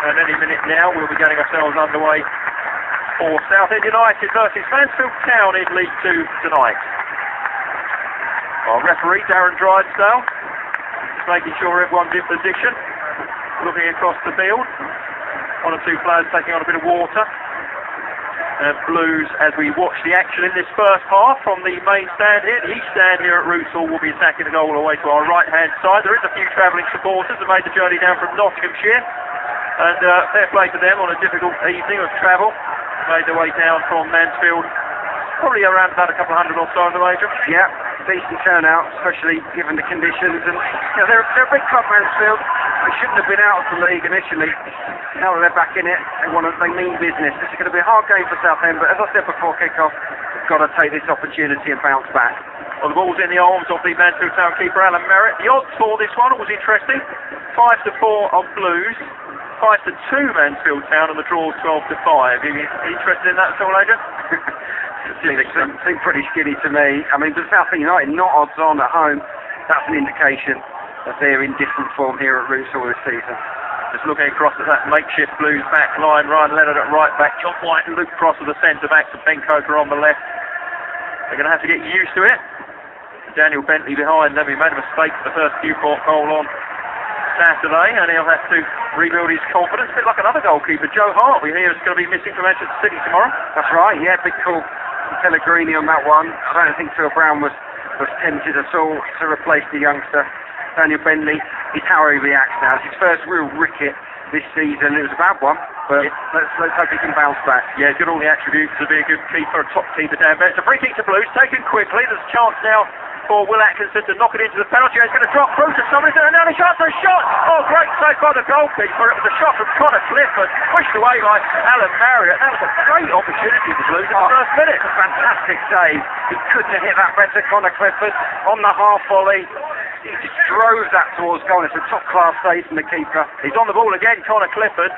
And any minute now we'll be getting ourselves underway for Southend United versus Mansfield Town in League 2 tonight. Our referee, Darren Drysdale, is making sure everyone's in position, looking across the field. One or two players taking on a bit of water. Blues, as we watch the action in this first half from the main stand here, the east stand here at Roots Hall, will be attacking the goal away to our right-hand side. There is a few travelling supporters who made the journey down from Nottinghamshire, and fair play to them on a difficult evening of travel. Made their way down from Mansfield, probably around about a couple of hundred or so in the major. Yeah, decent turnout, especially given the conditions. And they're a big club, Mansfield. They shouldn't have been out of the league initially. Now that they're back in it, they mean business. This is going to be a hard game for Southend, but as I said before kick-off, we've got to take this opportunity and bounce back. Well, the ball's in the arms of the Mansfield Town keeper, Alan Merritt. The odds for this one was interesting. 5-4 on Blues, 5-2 Mansfield Town, and the draw's 12-5. Are you interested in that at all, Adrian? Seems pretty skinny to me. I mean, for Southend United, not odds on at home. That's an indication that they're in different form here at Roots Hall this season. Just looking across at that makeshift Blues back line, Ryan Leonard at right back, John White and Luke Cross at the centre backs, and Ben Coker on the left. They're going to have to get used to it. Daniel Bentley behind them. He made a mistake for the first Newport goal on Saturday, and he'll have to rebuild his confidence. A bit like another goalkeeper, Joe Hart, we hear is going to be missing from Manchester City tomorrow. That's right, yeah, big call from Pellegrini on that one. I don't think Phil Brown was tempted at all to replace the youngster. Daniel Bentley is how he reacts now. It's his first real ricket this season. It was a bad one, but let's hope he can bounce back. Yeah, he's got all the attributes to be a good keeper, a top keeper down there. It's a free kick to Blues, taken quickly. There's a chance now for Will Atkinson to knock it into the penalty area. He's going to drop through to somebody, and now the shot's a shot! Oh, great save by the goalkeeper. It was a shot from Connor Clifford, pushed away by Alan Marriott. That was a great opportunity for Blues in the first minute. A fantastic save. He couldn't have hit that better, Connor Clifford, on the half volley. He just drove that towards goal. It's a top-class save from the keeper. He's on the ball again, Connor Clifford.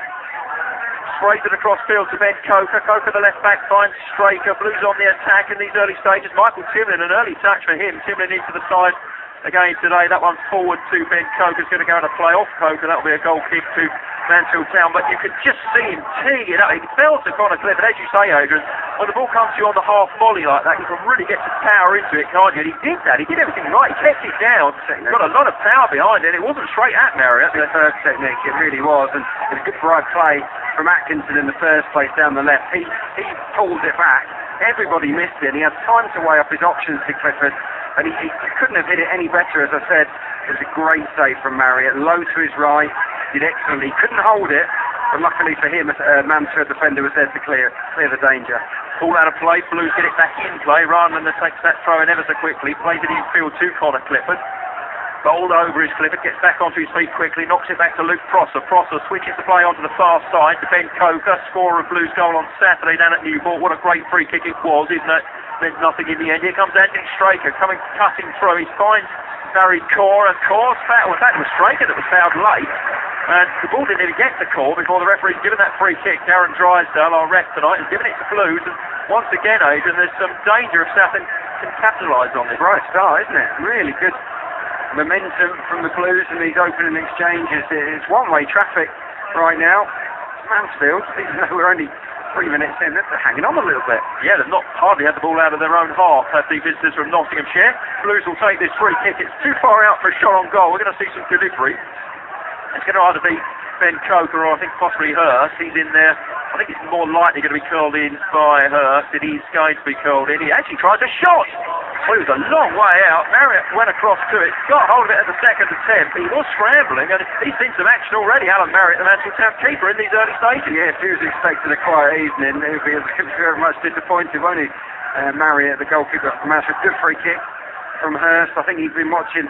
Sprays it across field to Ben Coker. Coker, the left back, finds Straker. Blues on the attack in these early stages. Michael Timlin, an early touch for him. Timlin into the side again today. That one's forward to Ben Coker. Is going to go to play off Coker. That'll be a goal kick to Mansfield Town. But you could just see him teeing it up. He fell to Connor Clifford. As you say, Adrian, when the ball comes to you on the half volley like that, you can really get some power into it, can't you? And he did that. He did everything right. He kept it down. He's got a lot of power behind it. It wasn't straight at Marriott. The third technique, it really was. And it was a good right play from Atkinson in the first place down the left. He pulled it back. Everybody missed it. And he had time to weigh up his options to Clifford. And he couldn't have hit it any better, as I said. It was a great save from Marriott. Low to his right. Did excellently. He couldn't hold it. But luckily for him, Mansfield defender was there to clear the danger. Ball out of play. Blues get it back in play. Rather than takes that throw in ever so quickly. Plays it infield to Connor Clifford. Bowled over his Clifford, gets back onto his feet quickly, knocks it back to Luke Prosser. Prosser switches the play onto the far side to Ben Coker, scorer of Blues goal on Saturday down at Newport. What a great free kick it was, isn't it? Meant nothing in the end. Here comes Anthony Straker cutting through. He finds Barry Core, and Core's foul. In fact, it was Straker that was fouled late. And the ball didn't even get to Core before the referee's given that free kick. Darren Drysdale, our ref tonight, has given it to Blues. And once again, Adrian, there's some danger if Southend can capitalise on this. Bright start, isn't it? Really good momentum from the Blues in these opening exchanges. It's one-way traffic right now. Mansfield, even though we're only 3 minutes in, they're hanging on a little bit. Yeah, they've not hardly had the ball out of their own half, have the visitors from Nottinghamshire. Blues will take this free kick. It's too far out for a shot on goal. We're going to see some delivery. It's going to either be Ben Coker or I think possibly Hurst. He's in there. I think it's more likely going to be curled in by Hurst. It is going to be curled in. He actually tries a shot. Well, it was a long way out. Marriott went across to it, got hold of it at the second attempt. He was scrambling, and he's seen some action already. Alan Marriott, the Mansfield Town keeper, in these early stages. Yeah, if he was expecting a quiet evening, he would be very much disappointed, won't he? Marriott, the goalkeeper from Mansfield, good free kick from Hurst. I think he's been watching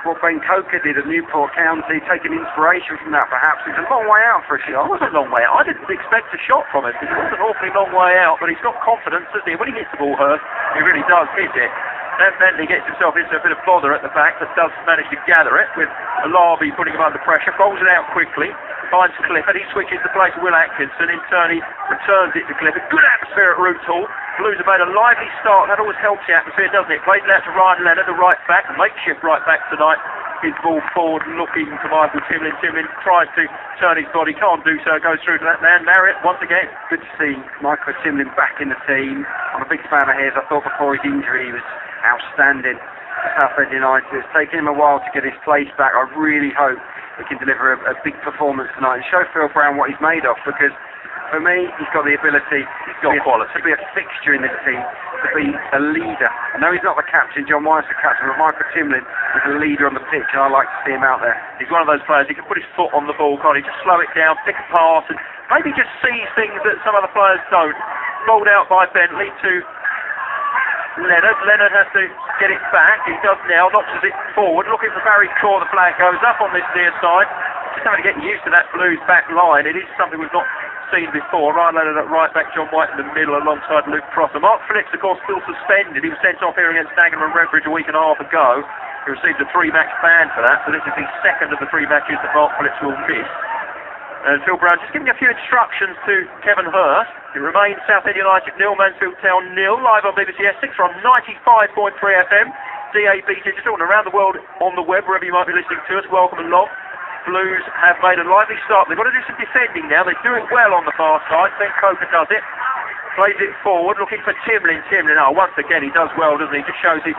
what Ben Coker did at Newport County, taking inspiration from that perhaps. It's a long way out for a shot. It was a long way out. I didn't expect a shot from him. It was an awfully long way out, but he's got confidence, doesn't he? When he hits the ball, Hurst, he really does hit it. And Bentley gets himself into a bit of bother at the back, but does manage to gather it with Alabi putting him under pressure, bowls it out quickly, finds Clifford, he switches the play to Will Atkinson, in turn he returns it to Clifford. Good atmosphere at Roots Hall. Blues have made a lively start, that always helps the atmosphere, doesn't it? Plays it out to Ryan Leonard, the right back, a makeshift right back tonight his ball forward, looking to Michael Timlin. Timlin tries to turn his body, can't do so, goes through to that man, Marriott, once again. Good to see Michael Timlin back in the team. I'm a big fan of his. I thought before his injury he was outstanding for Southend United. It's taken him a while to get his place back. I really hope he can deliver a big performance tonight and show Phil Brown what he's made of, because for me, he's got the ability, to be a fixture in this team, to be a leader. I know he's not the captain, John White's the captain, but Michael Timlin is a leader on the pitch, and I like to see him out there. He's one of those players, he can put his foot on the ball, can't he? Just slow it down, pick a pass, and maybe just see things that some other players don't. Rolled out by Bentley to Leonard. Leonard has to get it back. He does now, notches it forward, looking for Barry Shaw. The flag goes up on this near side. Just having to get used to that Blues back line. It is something we've not seen before. Ryan Leonard at right back, John White in the middle alongside Luke Prosser. Mark Phillips, of course, still suspended. He was sent off here against Dagenham and Redbridge a week and a half ago. He received a 3-match ban for that, so this is the second of the 3 matches that Mark Phillips will miss. And Phil Brown just giving a few instructions to Kevin Hurst. It remains Southend United 0, Mansfield Town 0, live on BBC Essex from 95.3 FM, DAB digital, and around the world on the web, wherever you might be listening to us. Welcome along. Blues have made a lively start. They've got to do some defending now. They're doing well on the far side. Ben Coker does it. Plays it forward, looking for Timlin. Timlin, once again, he does well, doesn't he? Just shows his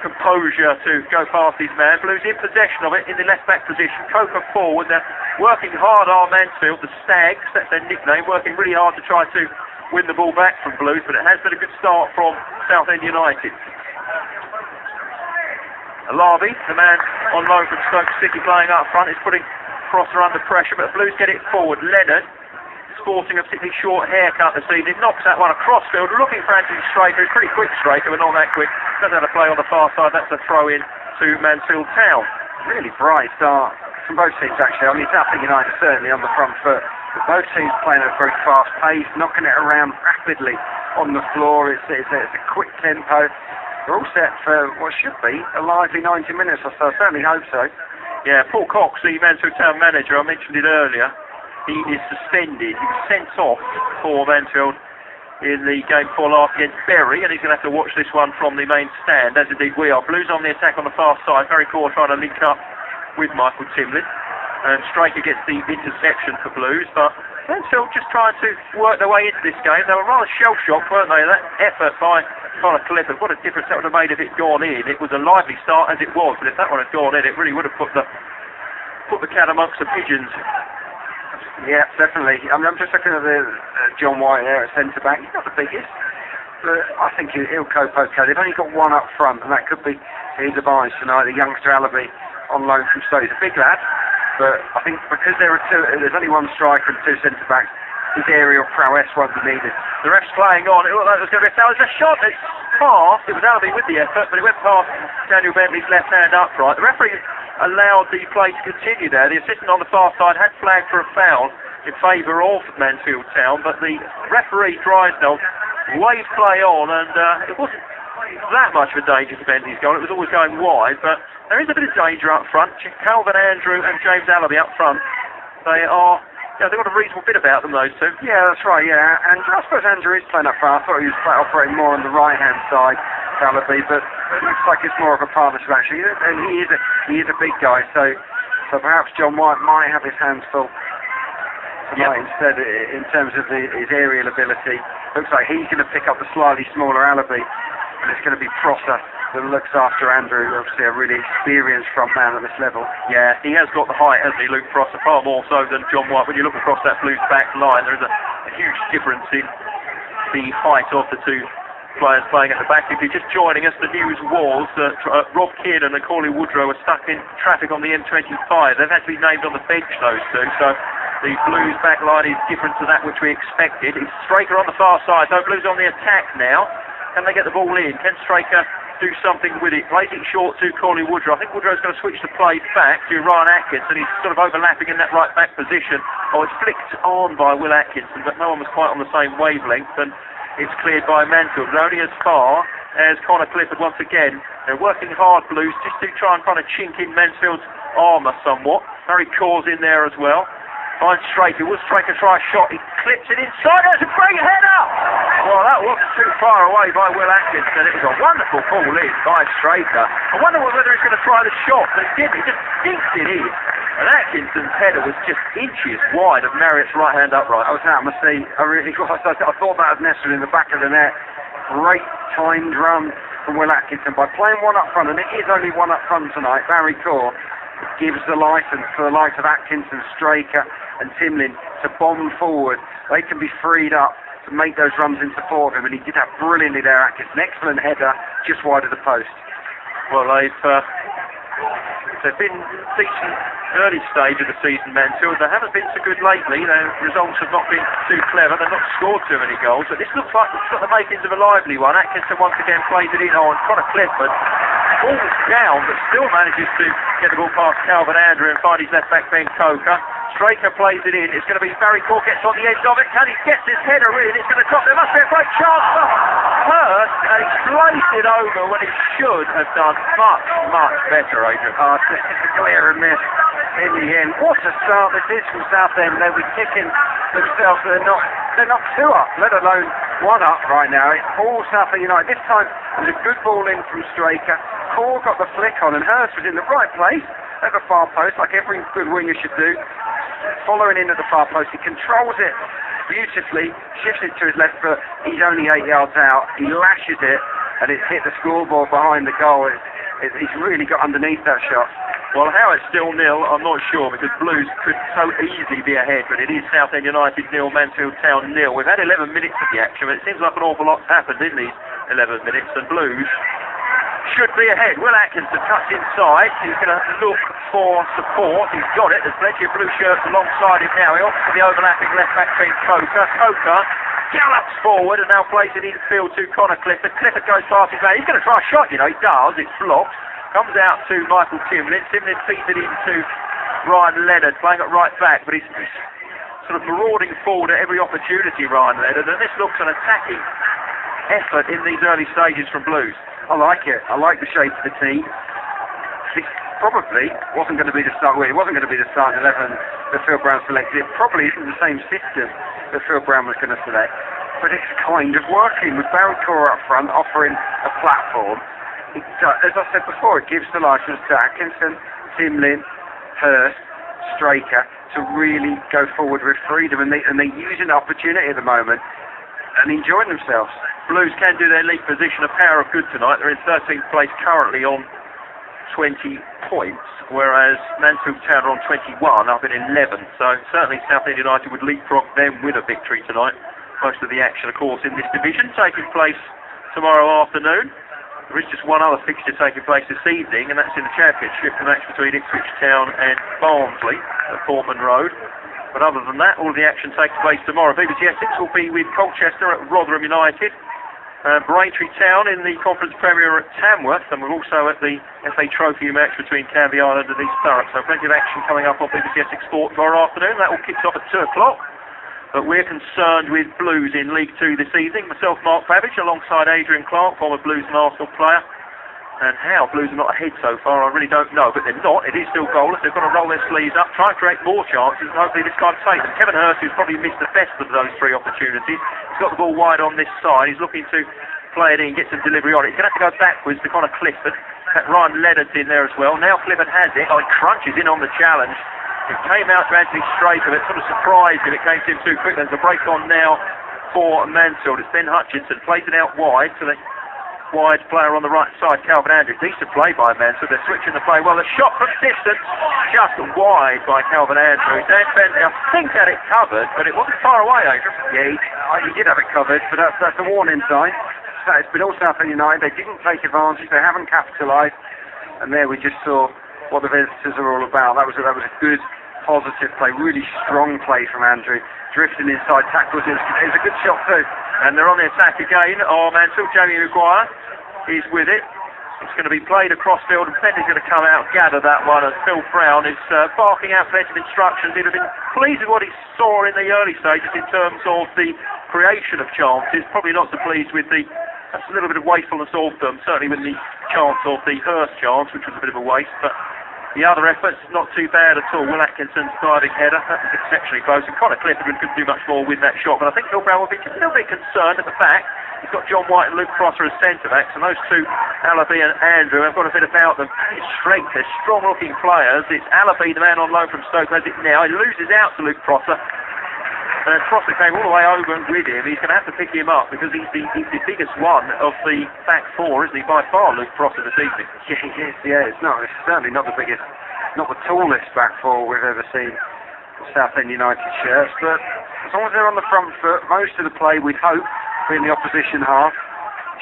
composure to go past his man. Blues in possession of it in the left-back position. Coker forward. They're working hard on Mansfield. The Stags, that's their nickname, working really hard to try to win the ball back from Blues, but it has been a good start from Southend United. Alabi, the man on loan from Stoke City playing up front, is putting Prosser under pressure, but the Blues get it forward. Leonard, sporting a particularly short haircut this evening, knocks that one across field, looking for Anthony Straker. He's pretty quick, Straker, but not that quick. Doesn't have to play on the far side. That's a throw in to Mansfield Town. Really bright start from both teams, actually. I mean, Southend United certainly on the front foot, but both teams playing at a very fast pace, knocking it around rapidly on the floor. It's a quick tempo. They're all set for what should be a lively 90 minutes or so. I certainly hope so. Yeah, Paul Cox, the Mansfield Town manager, I mentioned it earlier. He is suspended. He was sent off for Mansfield in the game before last against Bury, and he's going to have to watch this one from the main stand, as indeed we are. Blues on the attack on the far side. Very cool, trying to link up with Michael Timlin. And Straker gets the interception for Blues, but Mansfield just trying to work their way into this game. They were rather shell-shocked, weren't they? That effort by Connor Clifford, what a difference that would have made if it had gone in. It was a lively start as it was, but if that one had gone in, it really would have put the cat amongst the pigeons. Yeah, definitely. I mean, I'm just looking at the John White there at centre-back. He's not the biggest, but I think he'll cope okay. They've only got one up front, and that could be his device tonight, the youngster Alabi on loan from Stoke. He's a big lad, but I think because there's only one striker and 2 centre-backs, his aerial prowess won't be needed. The ref's playing on. It looked like it was going to be a foul. It was a shot. It's passed. It was Alabi with the effort, but it went past Daniel Bentley's left hand upright. The referee allowed the play to continue there. The assistant on the far side had flagged for a foul in favour of Mansfield Town, but the referee, Drysdale, waved play on, and it wasn't that much of a danger for Bentley's goal. It was always going wide, but there is a bit of danger up front. Calvin Andrew and James Alabi up front. They've got a reasonable bit about them, those two. Yeah, that's right, yeah. And I suppose Andrew is playing up front. I thought he was operating more on the right-hand side, Alabi, but it looks like it's more of a partnership, actually. And he is a big guy, so perhaps John White might have his hands full tonight instead in terms of his aerial ability. Looks like he's going to pick up the slightly smaller Alabi, and it's going to be Prosser that looks after Andrew, obviously a really experienced front man at this level. Yeah, he has got the height, hasn't he, Luke Prosser, far more so than John White. When you look across that Blues back line, there is a huge difference in the height of the two players playing at the back. If you're just joining us, the news was that Rob Kiernan and Corley Woodrow are stuck in traffic on the M25. They've had to be named on the bench, those two, so the Blues back line is different to that which we expected. It's Straker on the far side, though. Blues on the attack now. Can they get the ball in? Can Straker do something with it? Plays it short to Corley Woodrow. I think Woodrow's going to switch the play back to Ryan Atkinson. He's sort of overlapping in that right back position. It's flicked on by Will Atkinson, but no one was quite on the same wavelength, and it's cleared by Mansfield. But only as far as Connor Clifford once again. They're working hard, Blues, just to try and find a chink in Mansfield's armour somewhat. Harry Caw's in there as well. Finds Straker. Will Straker try a shot? He clips it inside. There's a great header! Well, that wasn't too far away by Will Atkinson. It was a wonderful ball in by Straker. I wonder whether he's going to try the shot, but he didn't. He just dinks it in. And Atkinson's header was just inches wide of Marriott's right-hand upright. I was out of my seat. I really was. I thought that was nestled in the back of the net. Great timed run from Will Atkinson. By playing one up front, and it is only one up front tonight, Barry Core gives the licence for the likes of Atkinson, Straker and Timlin to bomb forward. They can be freed up to make those runs in support of him, and he did that brilliantly there, Atkinson. Excellent header, just wide of the post. Well, they've been decent early stage of the season, Mansfield. They haven't been so good lately. Their results have not been too clever. They've not scored too many goals, but this looks like it's got the makings of a lively one. Atkinson once again plays it in on Connor Clifford. Falls down, but still manages to get the ball past Calvin Andrew and find his left back Ben Coker. Straker plays it in. It's going to be Barry Core gets on the edge of it. Can he get his header in? It's going to drop. There must be a great chance for Hurst, and he's placed it over when he should have done much, much better, Adrian. It's a clear miss in the end. What a start this is from Southend. They'll be kicking themselves. They're not two up, let alone one up right now. It's all Southend United. This time it was a good ball in from Straker. Core got the flick on, and Hurst was in the right place at the far post, like every good winger should do. Following in at the far post, he controls it beautifully, shifts it to his left foot. He's only 8 yards out. He lashes it, and it's hit the scoreboard behind the goal. He's really got underneath that shot. Well, how it's still 0, I'm not sure, because Blues could so easily be ahead, but it is Southend United 0, Mansfield Town 0. We've had 11 minutes of the action, but it seems like an awful lot's happened in these 11 minutes, and Blues should be ahead. Will Atkinson cuts inside. He's going to look for support. He's got it. There's plenty of blue shirts alongside him now. He opts for the overlapping left back Ben Coker. Coker gallops forward and now plays it infield to Connor Clifford. Clifford goes past his man. He's going to try a shot, you know. He does. It's blocked. Comes out to Michael Timlin. Timlin feeds it into Ryan Leonard, playing at right back, but he's sort of marauding forward at every opportunity, Ryan Leonard, and this looks an attacking effort in these early stages from Blues. I like it. I like the shape of the team. It probably wasn't going to be the start. Well, it wasn't going to be the starting 11 that Phil Brown selected. It probably isn't the same system that Phil Brown was going to select, but it's kind of working with Barry Core up front, offering a platform. As I said before, it gives the licence to Atkinson, Timlin, Hurst, Straker to really go forward with freedom, and they're using the opportunity at the moment and enjoying themselves. Blues can do their league position a power of good tonight. They're in 13th place currently on 20 points, whereas Mansfield Town are on 21, up at 11. So certainly Southend United would leapfrog them with a victory tonight. Most of the action, of course, in this division taking place tomorrow afternoon. There is just one other fixture taking place this evening, and that's in the Championship, the match between Ipswich Town and Barnsley at Portman Road. But other than that, all of the action takes place tomorrow. BBC Essex will be with Colchester at Rotherham United. Braintree Town in the Conference Premier at Tamworth, and we're also at the FA Trophy match between Canvey Island and East Thurrock. So plenty of action coming up on BBC Essex Sport tomorrow afternoon. That all kicks off at 2 o'clock. But we're concerned with Blues in League 2 this evening. Myself, Mark Babbage, alongside Adrian Clark, former Blues and Arsenal player. And how Blues are not ahead so far, I really don't know. But they're not. It is still goalless. They've got to roll their sleeves up, try and create more chances, and hopefully this time take them. Kevin Hurst, who's probably missed the best of those 3 opportunities, he's got the ball wide on this side. He's looking to play it in, get some delivery on it. He's going to have to go backwards to Connor Clifford. Ryan Leonard's in there as well. Now Clifford has it. Oh, he crunches in on the challenge. It came out to Anthony Straker, but it sort of surprised him. It came to him too quick. There's a break on now for Mansfield. It's Ben Hutchinson, plays it out wide to the wide player on the right side, Calvin Andrews. Decent play by Mansfield. They're switching the play. Well, the shot from distance, just wide by Calvin Andrews. Dan Fenton, I think, had it covered, but it wasn't far away, Adrian. Yeah, he did have it covered, but that's a warning sign. It's been all Southend United. They didn't take advantage. They haven't capitalised. And there we just saw what the visitors are all about. That was a good, positive play. Really strong play from Andrew. Drifting inside, tackles. It was a good shot too. And they're on the attack again. Mansfield, Jamie Maguire is with it. It's going to be played across field, and Fenton's going to come out, gather that one, and Phil Brown is barking out plenty of instructions. He'd have been pleased with what he saw in the early stages in terms of the creation of chances. Probably not so pleased with that's a little bit of wastefulness of them, certainly with the chance of the Hurst chance, which was a bit of a waste, but The other efforts, not too bad at all. Will Atkinson's diving header, that was exceptionally close. And Connor Clifford couldn't do much more with that shot. But I think Phil Brown will be a little bit concerned at the fact he's got John White and Luke Prosser as centre-backs. And those two, Alabi and Andrew, have got a bit about them. It's strength, they're strong-looking players. It's Alabi, the man on loan from Stoke, has it now. He loses out to Luke Prosser. And Prosser came all the way over and with him. He's going to have to pick him up because he's the biggest one of the back four, isn't he? By far, Luke Prosser this evening. Yeah, he is. Yeah, it's certainly not the biggest, not the tallest back four we've ever seen Southend United shirts. But as long as they're on the front foot, most of the play we'd hope be in the opposition half.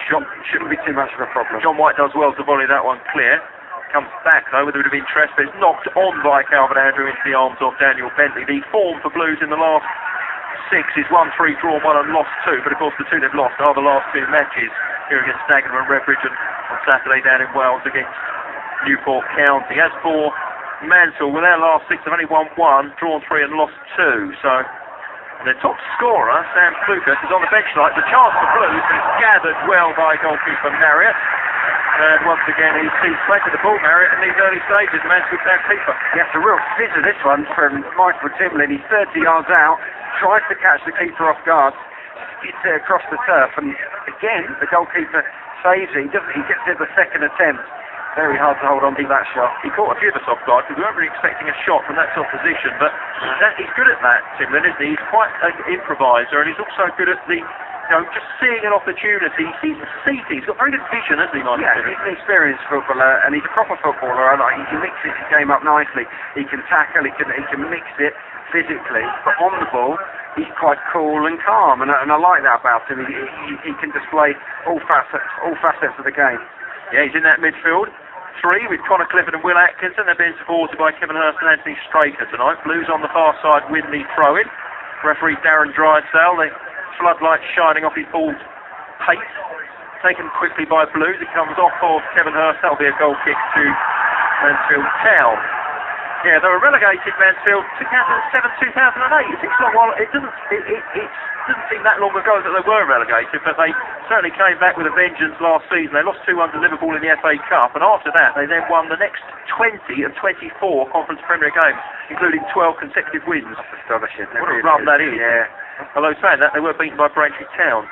Shouldn't be too much of a problem. John White does well to volley that one clear. Comes back though with a bit of interest, but it's knocked on by Calvin Andrew into the arms of Daniel Bentley. The form for Blues in the last 6 is 1-3 drawn 1 and lost 2, but of course the two they've lost are the last 2 matches here against Dagenham and Redbridge and on Saturday down in Wales against Newport County. As for Mansfield, with their last 6 have only won 1, drawn 3 and lost 2, so their top scorer, Sam Lucas, is on the bench tonight. The chance for Blues, but it's gathered well by goalkeeper Marriott. And once again, he sees plenty of the ball, Marriott, in these early stages. The Mansfield keeper. Yeah, it's a real scissor, this one, from Michael Timlin. He's 30 yards out, tries to catch the keeper off guard, skids it across the turf, and again, the goalkeeper saves it. He gets it the second attempt. Very hard to hold on to that shot. He caught a few of us off guard because we weren't really expecting a shot from that sort of position, but he's good at that, Timlin, isn't he? He's quite an improviser, and he's also good at the, just seeing an opportunity. He sees the seat. He's got very good vision, hasn't he, Michael? Yeah, he's an experienced footballer, and he's a proper footballer. He can mix his game up nicely. He can tackle, he can mix it physically, but on the ball, he's quite cool and calm, and I like that about him. He can display all facets of the game. Yeah, he's in that midfield 3 with Connor Clifford and Will Atkinson. They're being supported by Kevin Hurst and Anthony Straker tonight. Blues on the far side with the throw-in. Referee Darren Drysdale, the floodlights shining off his bald pate. Taken quickly by Blues. It comes off of Kevin Hurst. That'll be a goal kick to Mansfield Town. Yeah, they were relegated, Mansfield, 2007-2008. It seems like, well, it doesn't seem that long ago that they were relegated, but they certainly came back with a vengeance last season. They lost 2-1 to Liverpool in the FA Cup, and after that they then won the next 20 of 24 Conference Premier games, including 12 consecutive wins. That's astonishing. What a run that is. Yeah. Although saying that, they were beaten by Braintree Town.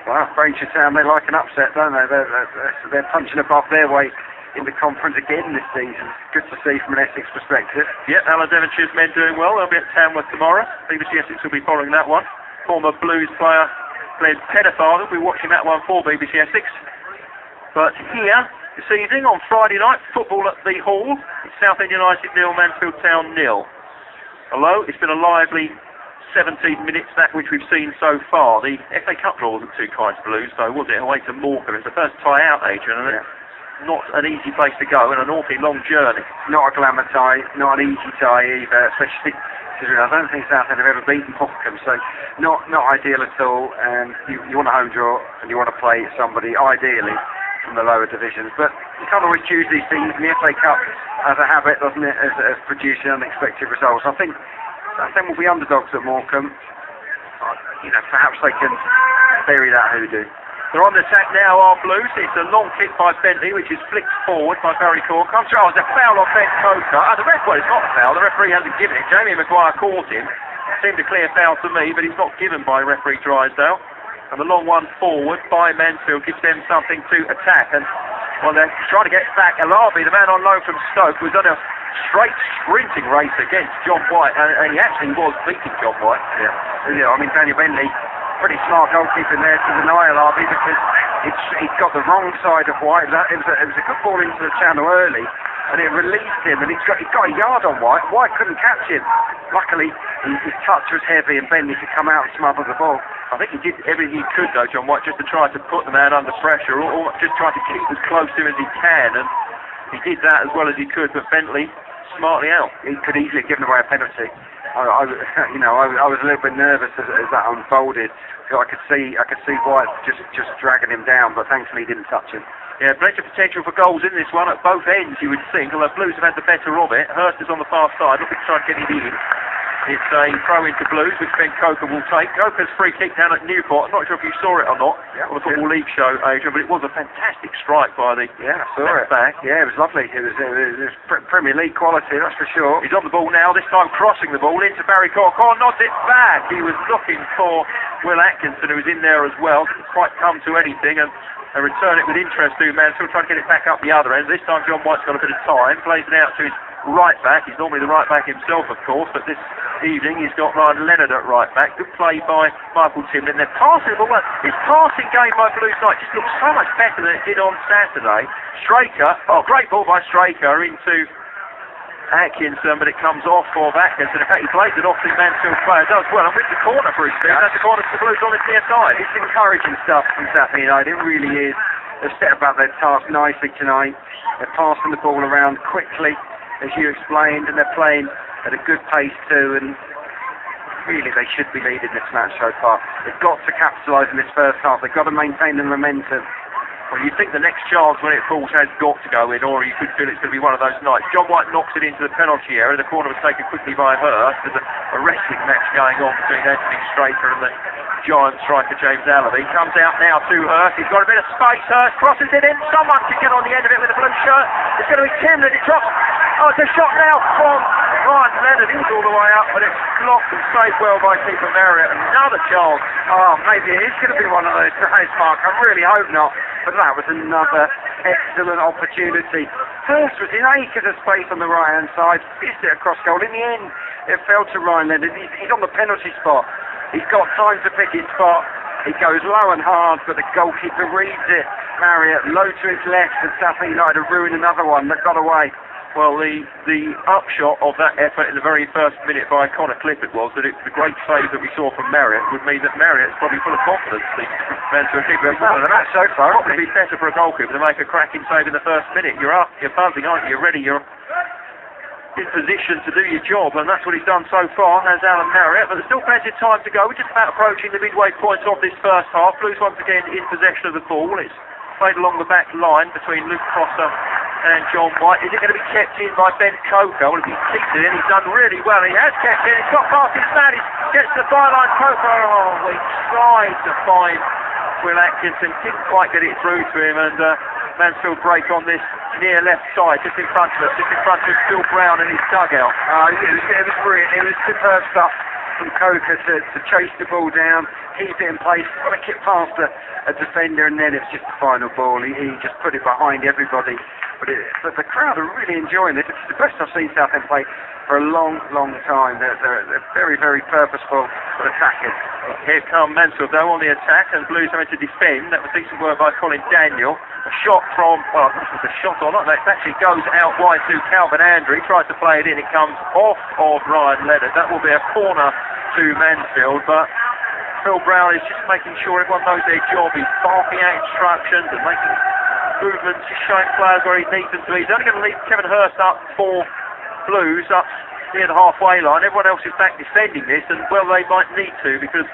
Well, Braintree Town, they like an upset, don't they? They're punching above their weight in the conference again this season. Good to see from an Essex perspective. Yep, Alan Devonshire's men doing well. They'll be at Tamworth tomorrow. BBC Essex will be following that one. Former Blues player Glenn Pettifather will be watching that one for BBC Essex. But here, this evening on Friday night, football at the Hall. It's Southend United 0, Mansfield Town 0. Although it's been a lively 17 minutes, that which we've seen so far. The FA Cup draw wasn't too kind to Blues, so was it? Away to Morecambe. It's the first tie out, Adrian, and not an easy place to go and an awfully long journey. Not a glamour tie, not an easy tie either, especially considering I don't think Southend have ever beaten Morecambe, so not ideal at all. You want a home draw and you want to play somebody, ideally, from the lower divisions. But you can't always choose these things, and the FA Cup has a habit, doesn't it, as producing unexpected results. I think Southend will be underdogs at Morecambe. Perhaps they can bury that hoodoo. They're on the attack now, our Blues. It's a long kick by Bentley, which is flicked forward by Barry Cork. Comes through, it's a foul on Ben Coker. The referee, it's not a foul. The referee hasn't given it. Jamie Maguire caught him. Seemed a clear foul to me, but he's not given by referee Drysdale. And the long one forward by Mansfield gives them something to attack. And they're trying to get back. Alabi, the man on loan from Stoke, was on a straight sprinting race against John White, and he actually was beating John White. Yeah, I mean, Daniel Bentley, pretty smart goalkeeper there to deny Alabi because he's got the wrong side of White. It was a good ball into the channel early, and it released him, and he's got a yard on White. White couldn't catch him. Luckily, his touch was heavy, and Bentley could come out and smother the ball. I think he did everything he could, though, John White, just to try to put the man under pressure, or just try to keep as close to him as he can, and he did that as well as he could, but Bentley smartly out. He could easily have given away a penalty. I was a little bit nervous as that unfolded. So I could see White just dragging him down, but thankfully he didn't touch him. Yeah, plenty of potential for goals in this one at both ends, you would think, although Blues have had the better of it. Hurst is on the far side, looking to try and get it in. It's a throw into Blues, which Ben Coker will take. Coker's free kick down at Newport. I'm not sure if you saw it or not on the Football League show, Adrian, but it was a fantastic strike by the I saw it back. Yeah, it was lovely. It was Premier League quality, that's for sure. He's on the ball now, this time crossing the ball into Barry Corr. Corr nods it back. He was looking for Will Atkinson, who was in there as well. Didn't quite come to anything, and they return it with interest to Mansfield, trying to get it back up the other end. This time John White's got a bit of time, plays it out to his right back. He's normally the right back himself, of course, but this evening he's got Ryan Leonard at right back. Good play by Michael Timlin. They're passing the ball. This passing game by Blues Knight just looks so much better than it did on Saturday. Straker, great ball by Straker into Atkinson, but it comes off for Atkinson. In fact, he plays it off the Mansfield player. Does well, and with the corner for his team. That's the corner for the Blues on his near side. It's encouraging stuff from Southend United. It really is. They've set about their task nicely tonight. They're passing the ball around quickly, as you explained, and they're playing at a good pace too, and really they should be leading this match so far. They've got to capitalise in this first half. They've got to maintain the momentum. Well, you think the next chance when it falls has got to go in, or you could feel it's going to be one of those nights. John White knocks it into the penalty area. The corner was taken quickly by Hurst. There's a wrestling match going on between Anthony Straker and the giant striker James Allaby. Comes out now to Hurst. He's got a bit of space. Hurst crosses it in. Someone can get on the end of it with a blue shirt. It's going to be Timlin. It drops. Oh, it's a shot now from Ryan Leonard. He's all the way up, but it's blocked and saved well by keeper Marriott. Another chance. Oh, maybe it is going to be one of those days, Mark. I really hope not. But that was another excellent opportunity. Hurst was in acres of space on the right-hand side, fizzed it across goal. In the end, it fell to Ryan Leonard. He's on the penalty spot. He's got time to pick his spot. He goes low and hard, but the goalkeeper reads it. Marriott low to his left, and Southend United have ruined another one that got away. Well, the upshot of that effort in the very first minute by Connor Clifford was that the great save that we saw from Marriott would mean that Marriott's probably full of confidence. The Mansfield keeper the match so far. Probably be better for a goalkeeper to make a cracking save in the first minute. You're up, you're buzzing, aren't you? You're ready, you're in position to do your job, and that's what he's done so far, has Alan Marriott. But there's still plenty of time to go. We're just about approaching the midway point of this first half. Blues once again in possession of the ball. It's played along the back line between Luke Prosser and John White. Is it going to be kept in by Ben Coker? Well, if he's kept it in, he's done really well. He has kept it. It's got past his man. He gets the byline. Coker, he tried to find Will Atkinson. Didn't quite get it through to him, and Mansfield break on this near left side, just in front of us, just in front of Phil Brown and his dugout. It was brilliant. It was superb stuff from Coker to chase the ball down, keep it in place, got to kick past a defender, and then it's just the final ball. He just put it behind everybody. But the crowd are really enjoying it. It's the best I've seen Southend play for a long, long time. They're very, very purposeful for attacking. Here come Mansfield though on the attack, and Blues having to defend. That was decent work by Colin Daniel. A shot from, well, this was a shot or not. It actually goes out wide to Calvin Andrew. He tries to play it in. It comes off of Ryan Leonard. That will be a corner to Mansfield, but Phil Brown is just making sure everyone knows their job. He's barking out instructions and making movements, just showing players where he needs them to be. He's only going to leave Kevin Hurst up for Blues, up near the halfway line. Everyone else is back defending this, and well, they might need to, because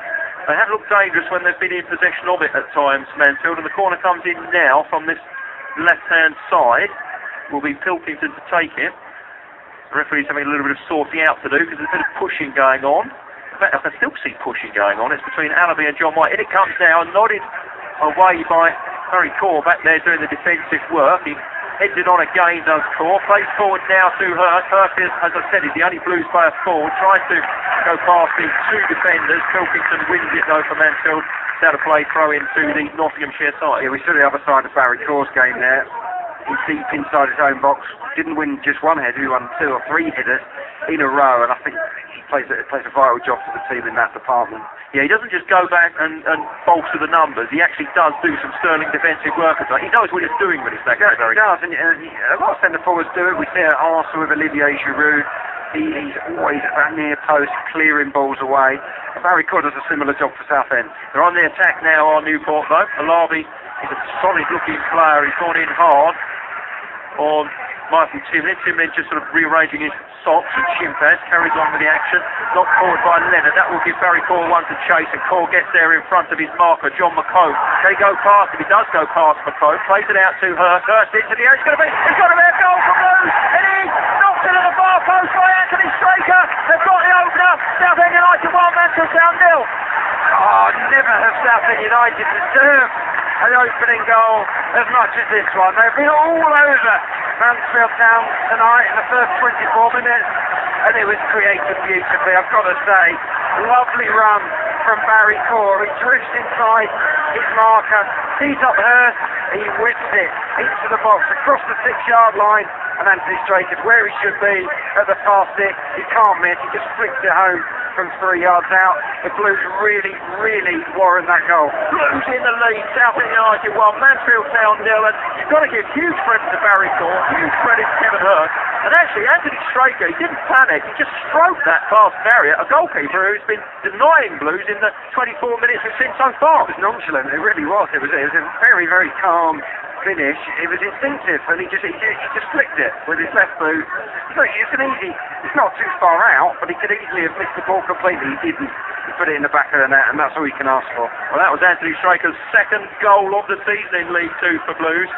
they have looked dangerous when they've been in possession of it at times, Mansfield, and the corner comes in now from this left-hand side. Will be Pilkington to take it. The referee's having a little bit of sorting out to do, because there's a bit of pushing going on. In fact, I can still see pushing going on. It's between Allaby and John White. In it comes now, nodded away by Barry Corr back there doing the defensive work. He heads it on again, does Corr. Plays forward now to Hurst. Hurst, as I said, is the only Blues player forward. Tries to go past the two defenders. Pilkington wins it though for Mansfield. It's out of play, throw into the Nottinghamshire side. Yeah, we saw the other side of Barry Corr's game there. He's deep inside his own box. Didn't win just one header, he won 2 or 3 headers in a row, and I think he plays a vital job for the team in that department. Yeah, he doesn't just go back and bolster the numbers. He actually does do some sterling defensive work. He knows what he's doing when he's back there. He does, and a lot of centre forwards do it. We see it at Arsenal with Olivier Giroud. He's always at that near post, clearing balls away. Barry Corr does a similar job for Southend. They're on the attack now on Newport though. Alabi is a solid looking player. He's gone in hard on Michael Timlin. Timlin just sort of rearranging his socks and shin pads, carries on with the action. Knocked forward by Leonard. That will give Barry Corr one to chase, and Corr gets there in front of his marker, John McCone. Can he go past him? He does go past McCone. Plays it out to Hurst. Hurst into the air. It's got to be a goal for Blues. It is knocked into the far post by Anthony Straker. They've got the opener. Southend United 1, Mansfield Town 0. Oh, never have Southend United deserved an opening goal as much as this one. They've been all over Mansfield Town tonight in the first 24 minutes, and it was created beautifully, I've got to say. Lovely run from Barry Core. He drifts inside his marker, tees up Hurst, he whips it into the box, across the 6-yard line, and Anthony Straker where he should be at the far 6. He can't miss, he just flicks it home from 3 yards out. The Blues really, really warrant that goal. Blues in the lead, Southend United 1, Mansfield Town 0, and you've got to give huge credit to Barry Core, huge credit to Kevin Hurst, and actually Anthony Straker, he didn't panic, he just stroked that past barrier, a goalkeeper who's been denying Blues in the 24 minutes we've seen so far. It was nonchalant, it really was. It was a very, very calm finish. It was instinctive, and he just flicked it with his left boot. Look, it's not too far out, but he could easily have missed the ball completely. He didn't. He put it in the back of the net, and that's all you can ask for. Well, that was Anthony Straker's second goal of the season in League 2 for Blues,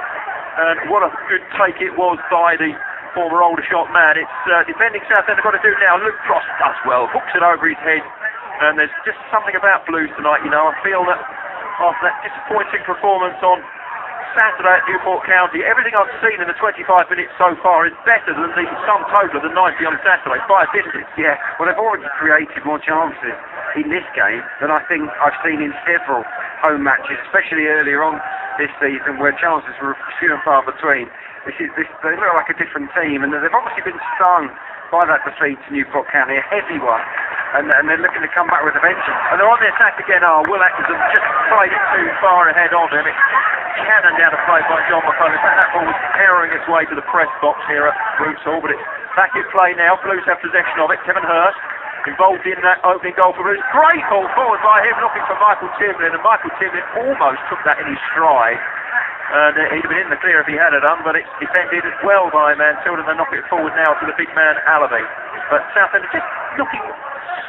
and what a good take it was by the former Aldershot man. It's defending Southend have got to do now. Luke Frost does well, hooks it over his head, and there's just something about Blues tonight, you know. I feel that after that disappointing performance on Saturday at Newport County, everything I've seen in the 25 minutes so far is better than the sum total of the 90 on Saturday, by a distance. Yeah, well, they've already created more chances in this game than I think I've seen in several home matches, especially earlier on this season, where chances were few and far between. They look like a different team, and they've obviously been stung by that defeat to Newport County, a heavy one, and they're looking to come back with a vengeance. And they're on the attack again. Will Atkinson just played it too far ahead of him. It's cannoned down a play by John McCullum. That ball was powering its way to the press box here at Roots Hall, but it's back in play now. Blues have possession of it. Kevin Hurst involved in that opening goal for Blues. Great ball forward by him, looking for Michael Timlin, and Michael Timlin almost took that in his stride. And he'd have been in the clear if he had it done, but it's defended well by Mansfield, and they knock it forward now to the big man Alabi. But Southend are just looking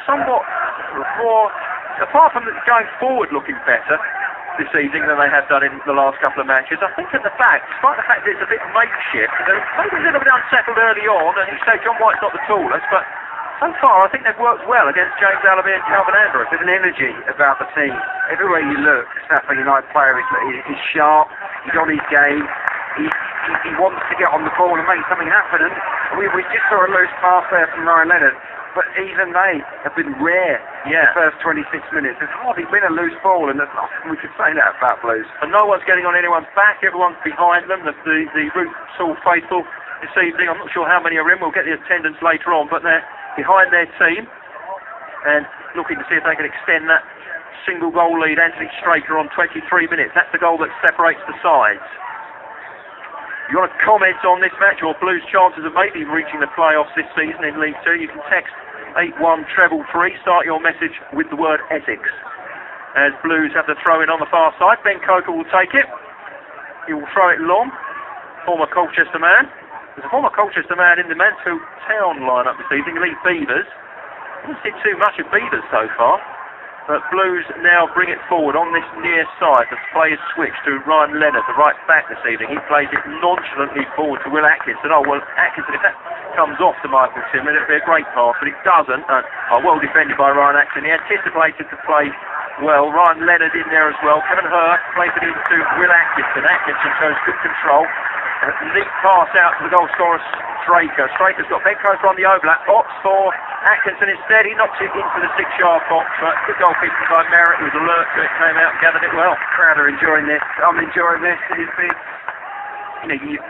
somewhat more, apart from going forward looking better this evening than they have done in the last couple of matches. I think at the back, despite the fact that it's a bit makeshift, they're maybe a little bit unsettled early on, and you say John White's not the tallest, but so far I think they've worked well against James Alabi and Calvin Andrews. There's an energy about the team. Everywhere you look, the Southend United player is sharp, he's on his game, he wants to get on the ball and make something happen, and we just saw a loose pass there from Ryan Leonard. But even they have been rare in the first 26 minutes. There's hardly been a loose ball, and there's nothing we could say that about Blues. And no one's getting on anyone's back, everyone's behind them. The Roots Hall faithful this evening, I'm not sure how many are in, we'll get the attendance later on, but they're behind their team and looking to see if they can extend that single goal lead. Anthony Straker on 23 minutes. That's the goal that separates the sides. If you want to comment on this match or Blues' chances of maybe reaching the playoffs this season in League 2, you can text 81333. Start your message with the word Essex. As Blues have the throw in on the far side, Ben Coker will take it. He will throw it long. Former Colchester man. There's a former Colchester man in the Mansfield Town lineup this evening, Lee Beavers. Haven't seen too much of Beavers so far. But Blues now bring it forward on this near side. The play is switched to Ryan Leonard, the right back this evening. He plays it nonchalantly forward to Will Atkinson. Oh, well, Atkinson, if that comes off to Michael Timlin, it'd be a great pass, but it doesn't. Well defended by Ryan Atkinson. He anticipated to play well. Ryan Leonard in there as well. Kevin Hurst plays it into Will Atkinson. Atkinson shows good control. A neat pass out to the goal scorer, Straker. Straker's got Ben Coker on the overlap. Box for Atkinson instead. He knocks it into the 6-yard box, but good goalkeeping by Merritt. He was alert to it, came out and gathered it well. Crowd are enjoying this. I'm enjoying this.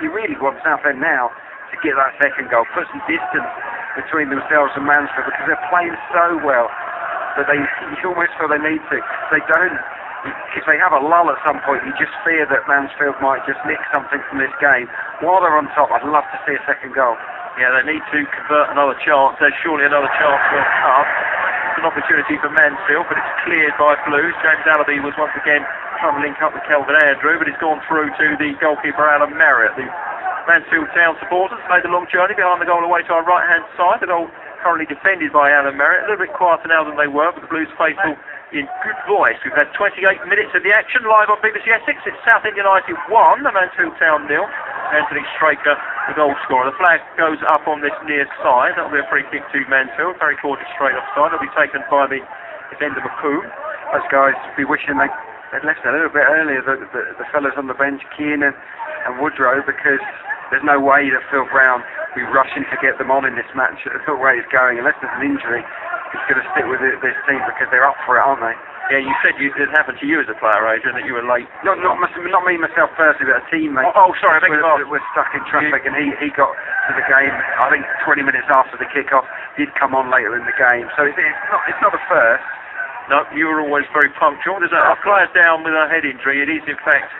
You really want Southend now to get that second goal, put some distance between themselves and Mansfield, because they're playing so well that you almost feel they need to. If they don't, if they have a lull at some point, you just fear that Mansfield might just nick something from this game. While they're on top, I'd love to see a second goal. Yeah, they need to convert another chance. There's surely another chance will come. It's an opportunity for Mansfield, but it's cleared by Blues. James Alabi was once again trying to link up with Kelvin Andrew, but it's gone through to the goalkeeper Alan Merritt. The Mansfield Town supporters made the long journey behind the goal away to our right-hand side. The goal currently defended by Alan Merritt. A little bit quieter now than they were, but the Blues faithful in good voice. We've had 28 minutes of the action live on BBC Essex. It's Southend United 1, Mansfield Town 0. Anthony Straker the goal scorer. The flag goes up on this near side. That'll be a free kick to Mansfield. Very cautious straight offside. It'll be taken by the defender McComb. Those guys be wishing they'd left a little bit earlier, the fellas on the bench, Keane and Woodrow, because there's no way that Phil Brown will be rushing to get them on in this match the way it's going. Unless there's an injury, he's going to stick with this team because they're up for it, aren't they? Yeah, you said it happened to you as a player, Adrian, that you were late. Not me myself personally, but a teammate. Oh, sorry, I beg your pardon. Was stuck in traffic, and he got to the game, I think 20 minutes after the kick-off. Did come on later in the game, so it's not a first. No, you were always very punctual. There's a player down with a head injury. It is, in fact,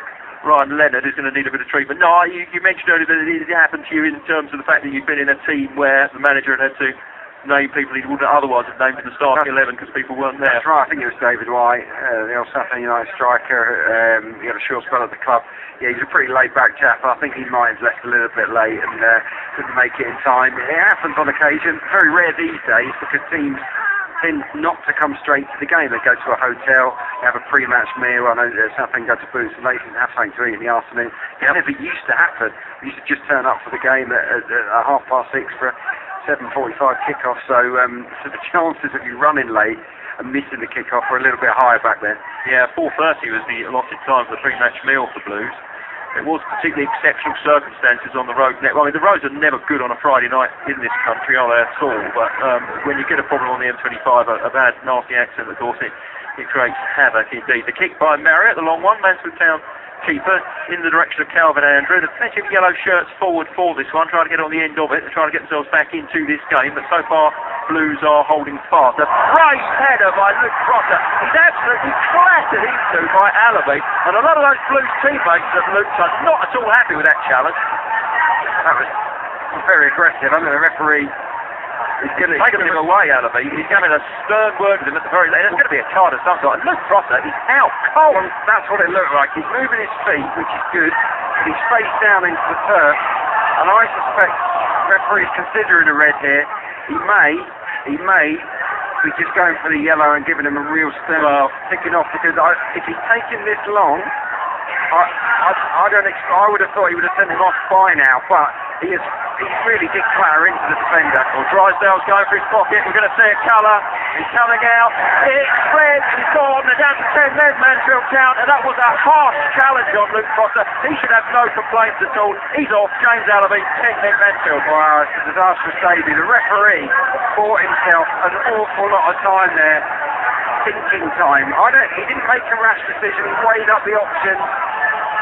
Ryan Leonard is going to need a bit of treatment. No, you mentioned earlier that it happened to you in terms of the fact that you've been in a team where the manager had to name people he wouldn't otherwise have named in the starting 11 because people weren't there. That's right, I think it was David White, the old Southend United striker. He had a short spell at the club. Yeah, he's a pretty laid-back chap. I think he might have left a little bit late and couldn't make it in time. It happens on occasion. Very rare these days because teams tend not to come straight to the game. They go to a hotel, they have a pre-match meal. I know Southend go to Boots and they didn't have something to eat in the afternoon. It never used to happen. We used to just turn up for the game at 6:30 for 7:45 kick-off, so the chances of you running late and missing the kick-off were a little bit higher back then. Yeah, 4:30 was the allotted time for the pre-match meal for Blues. It was particularly exceptional circumstances on the road. Well, I mean, the roads are never good on a Friday night in this country, are they, at all? But when you get a problem on the M25, a bad, nasty accident, of course, it creates havoc indeed. The kick by Marriott, the long one, Mansfield Town keeper in the direction of Calvin Andrew. There's plenty of yellow shirts forward for this one, trying to get on the end of it, trying to get themselves back into this game, but so far Blues are holding fast. A great header by Luke Prosser. He's absolutely clattered into by Alabi, and a lot of those Blues teammates at Luke's are not at all happy with that challenge. That was very aggressive. I mean, the referee He's taking him away, Alabi. He's having a stern word with him at the very end. There's going to be a card of some sort. And Luke Prosser is out cold. Well, that's what it looked like. He's moving his feet, which is good. He's face down into the turf. And I suspect the referee's considering a red here. He may be just going for the yellow and giving him a real stern ticking off, because if he's taken this long, I would have thought he would have sent him off by now, but he really did clatter into the defender. Well, Drysdale's going for his pocket. We're going to see a colour. He's coming out. It's red. He's gone. They're down to 10 men, Mansfield Town, and that was a harsh challenge on Luke Prosser. He should have no complaints at all. He's off. James Alabi, 10 men, Mansfield. Wow, it's a disastrous debut. The referee bought himself an awful lot of time there. Thinking time. He didn't make a rash decision. He weighed up the options.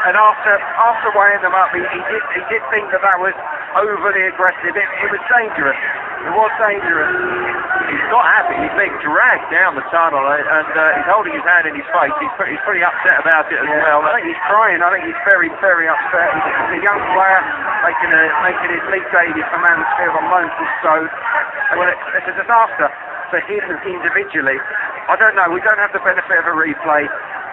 And after weighing them up, he did think that was overly aggressive. It was dangerous. It was dangerous. He's not happy. He's being dragged down the tunnel, and he's holding his hand in his face. He's pretty upset about it as well. I think he's crying. I think he's very, very upset. He's a young player making his league debut for Mansfield on loan from Stoke. Well, it's a disaster for him individually. I don't know. We don't have the benefit of a replay.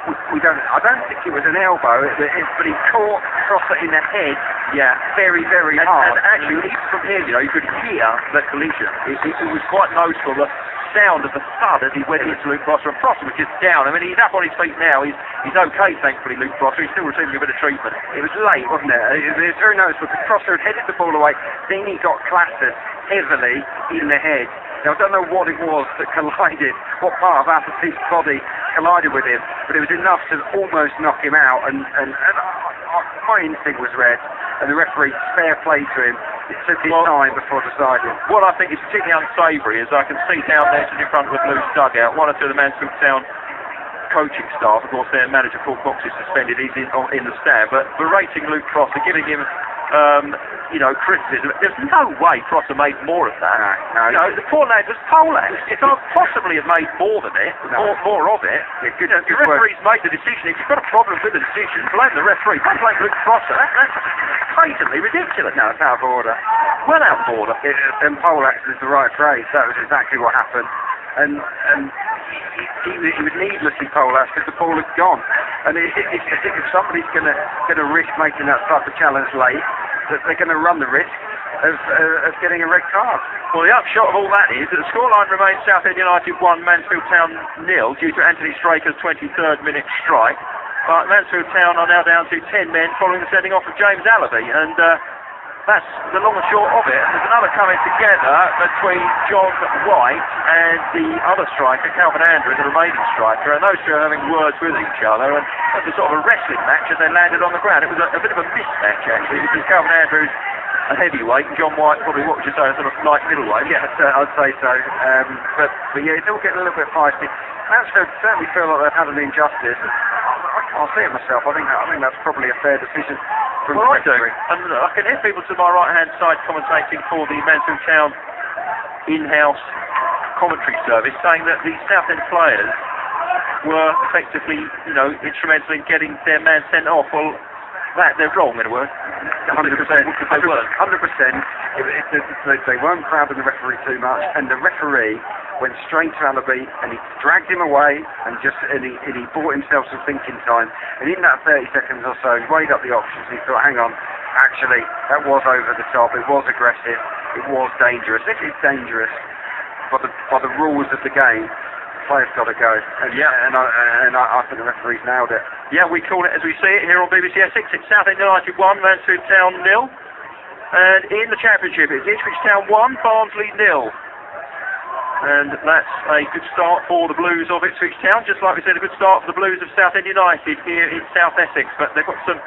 I don't think it was an elbow, but he caught Prosser in the head. Yeah, very, very hard. And actually, even from here, you could hear the collision. It was quite noticeable. The sound of the thud as he went into Luke Prosser, and Prosser was just down. I mean, he's up on his feet now. He's okay, thankfully, Luke Prosser. He's still receiving a bit of treatment. It was late, wasn't it? It was very noticeable because Prosser had headed the ball away. Then he got clattered heavily in the head. Now, I don't know what it was that collided, what part of Atherton's body collided with him, but it was enough to almost knock him out, and my instinct was red, and the referee, fair play to him, it took his time before deciding. What I think is particularly unsavoury is I can see down there in front of the Blues dugout, one or two of the Mansfield Town coaching staff, of course their manager Paul Cox is suspended, he's in the stand, but berating Luke Prosser, giving him criticism. There's no way Prosser made more of that. No. The poor lad was poleaxed. He can't possibly have made more than it, more of it. Good the referee's made the decision. If you've got a problem with the decision, blame the referee. Don't blame Luke Prosser. That's patently ridiculous. No, it's out of order. Well out of order. And poleaxed is the right phrase. That was exactly what happened. And he was needlessly poleaxed because the ball had gone. And if somebody's going to risk making that type of challenge late, that they're going to run the risk of getting a red card. Well, the upshot of all that is that the scoreline remains Southend United 1, Mansfield Town 0 due to Anthony Straker's 23rd minute strike. But Mansfield Town are now down to 10 men following the sending off of James Alabi. And that's the long and short of it. There's another coming together between John White and the other striker, Calvin Andrew, the remaining striker, and those two are having words with each other, and it was sort of a wrestling match as they landed on the ground. It was a bit of a mismatch, actually, because Calvin Andrew's a heavyweight, and John White probably, what would you say, a sort of light middleweight? Yeah, I'd say so. But yeah, it's all getting a little bit feisty. Mansfield certainly feel like they've had an injustice. I can't see it myself. I think that's probably a fair decision. Well, I do. And I can hear people to my right-hand side commentating for the Mansfield Town in-house commentary service saying that the Southend players were effectively, instrumental in getting their man sent off. Well, they're wrong in a word. 100%. 100%. They weren't crowding the referee too much, and the referee went straight to Alabi, and he dragged him away, and he bought himself some thinking time. And in that 30 seconds or so, he weighed up the options, and he thought, hang on, actually, that was over the top, it was aggressive, it was dangerous. If it's dangerous, by the rules of the game, the player's got to go. And, I think the referee's nailed it. Yeah, we call it as we see it here on BBC Essex. It's Southend United 1, Mansfield Town 0. And in the Championship, it's Ipswich Town 1, Barnsley 0. And that's a good start for the Blues of Ipswich Town. Just like we said, a good start for the Blues of Southend United here in South Essex. But they've got some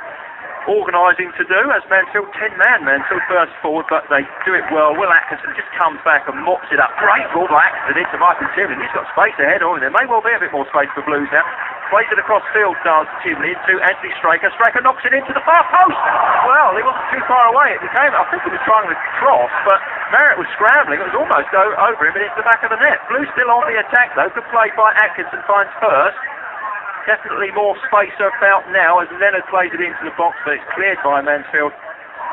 organising to do as Mansfield, 10-man Mansfield burst forward, but they do it well. Will Atkinson just comes back and mops it up. Great ball by Atkinson into Michael Timlin. He's got space ahead of him. There may well be a bit more space for Blues now. Plays it across field, does Timlin to Anthony Straker. Straker knocks it into the far post. Well, he wasn't too far away. It became, I think he was trying to cross, but Merritt was scrambling. It was almost over him and into the back of the net. Blues still on the attack though. Good play by Atkinson, finds first. Definitely more space about now as Leonard plays it into the box, but it's cleared by Mansfield.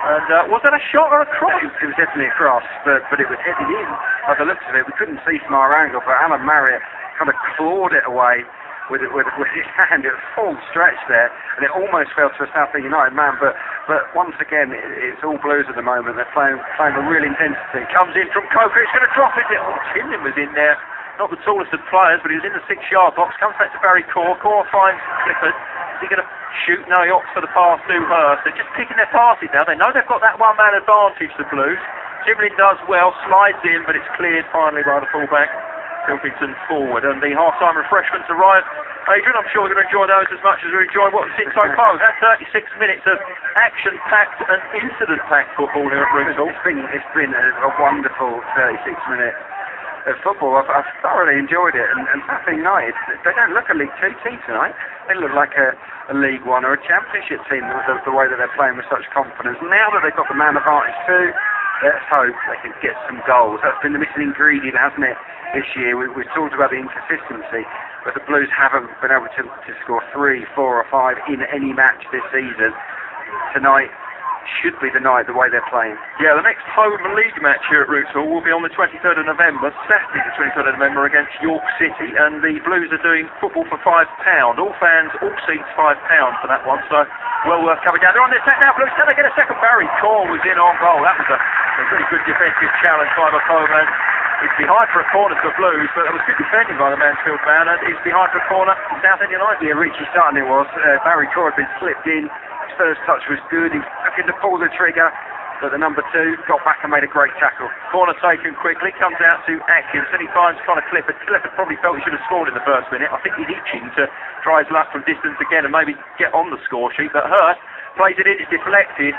And was that a shot or a cross? It was definitely a cross, but it was headed in. By the looks of it, we couldn't see from our angle, but Alan Marriott kind of clawed it away with his hand. It was full stretch there, and it almost fell to a Southend United man. But once again, it's all Blues at the moment. They're playing with real intensity. Comes in from Coker. It's going to drop it. Oh, Timlin was in there. Not the tallest of players, but he was in the 6-yard box. Comes back to Barry Core. Core finds Clifford. Is he going to shoot? No, he opts for the pass to Hurst. They're just picking their passes now. They know they've got that one-man advantage, the Blues. Timlin does well, slides in, but it's cleared finally by the fullback. Pilkington forward, and the half-time refreshments arrive. Adrian, I'm sure we're going to enjoy those as much as we enjoy what's seen so far. That's 36 minutes of action-packed and incident-packed football here at Bristol. It's been a wonderful 36 minutes of football. I've thoroughly enjoyed it, and Southend United, they don't look a League 2 team tonight. They look like a League 1 or a Championship team, the way that they're playing with such confidence. Now that they've got the man advantage too, let's hope they can get some goals. That's been the missing ingredient, hasn't it, this year? We've talked about the inconsistency, but the Blues haven't been able to score 3, 4 or 5 in any match this season. Tonight should be the night, the way they're playing. Yeah, the next home league match here at Roots Hall will be on the 23rd of November, Saturday the 23rd of November against York City, and the Blues are doing football for £5. All fans, all seats £5 for that one, so well worth coming down. They're on the attack now, Blues. Can they get a second? Barry Core was in on goal. That was a really good defensive challenge by McComan. It's behind for a corner for Blues, but it was good defending by the Mansfield man, and it's behind for a corner for Southend United. Yeah, Richie Sutton it was. Barry Core had been slipped in. His first touch was good. He was looking to pull the trigger, but the number 2 got back and made a great tackle. Corner taken quickly, comes out to Atkinson. He finds Connor Clifford. Clifford probably felt he should have scored in the first minute. I think he's itching to try his luck from distance again and maybe get on the score sheet, but Hurst plays it in, it's deflected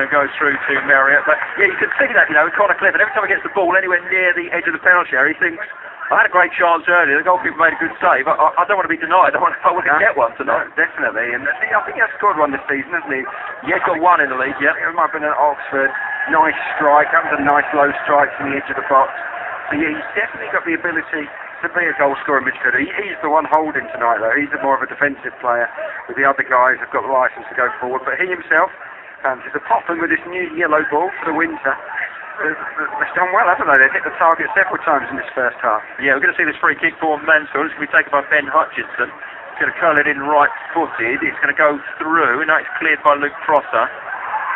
and goes through to Marriott. But yeah, you can see that, with Connor Clifford, every time he gets the ball anywhere near the edge of the penalty area, he thinks, I had a great chance earlier, the goalkeeper made a good save, I don't want to be denied, I want to get one tonight. No, definitely, and I think he has scored one this season, hasn't he? Yeah, he's got one in the league, yeah. It might have been at Oxford, nice strike, that was a nice low strike from the edge of the box. So yeah, he's definitely got the ability to be a goal scorer midfielder. He's the one holding tonight though, he's more of a defensive player, with the other guys who've got the licence to go forward, but he himself fancies a pop, and with this new yellow ball for the winter, they've done well, haven't they? They've hit the target several times in this first half. Yeah, we're going to see this free kick for Mansfield. It's going to be taken by Ben Hutchinson. It's going to curl it in right-footed. It's going to go through. Now it's cleared by Luke Prosser.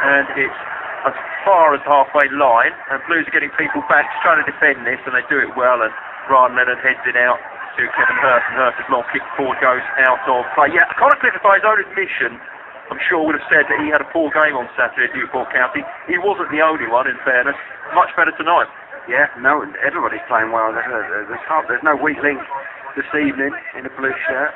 And it's as far as halfway line. And Blues are getting people back, just trying to defend this, and they do it well. And Ryan Leonard heads it out to Kevin Hurst. And Hurst's long kick forward goes out of play. Yeah, Connor Clifford, by his own admission, I'm sure would have said that he had a poor game on Saturday at Newport County. He wasn't the only one, in fairness. Much better tonight. Yeah, no, everybody's playing well. There's no weak link this evening in the blue shirt.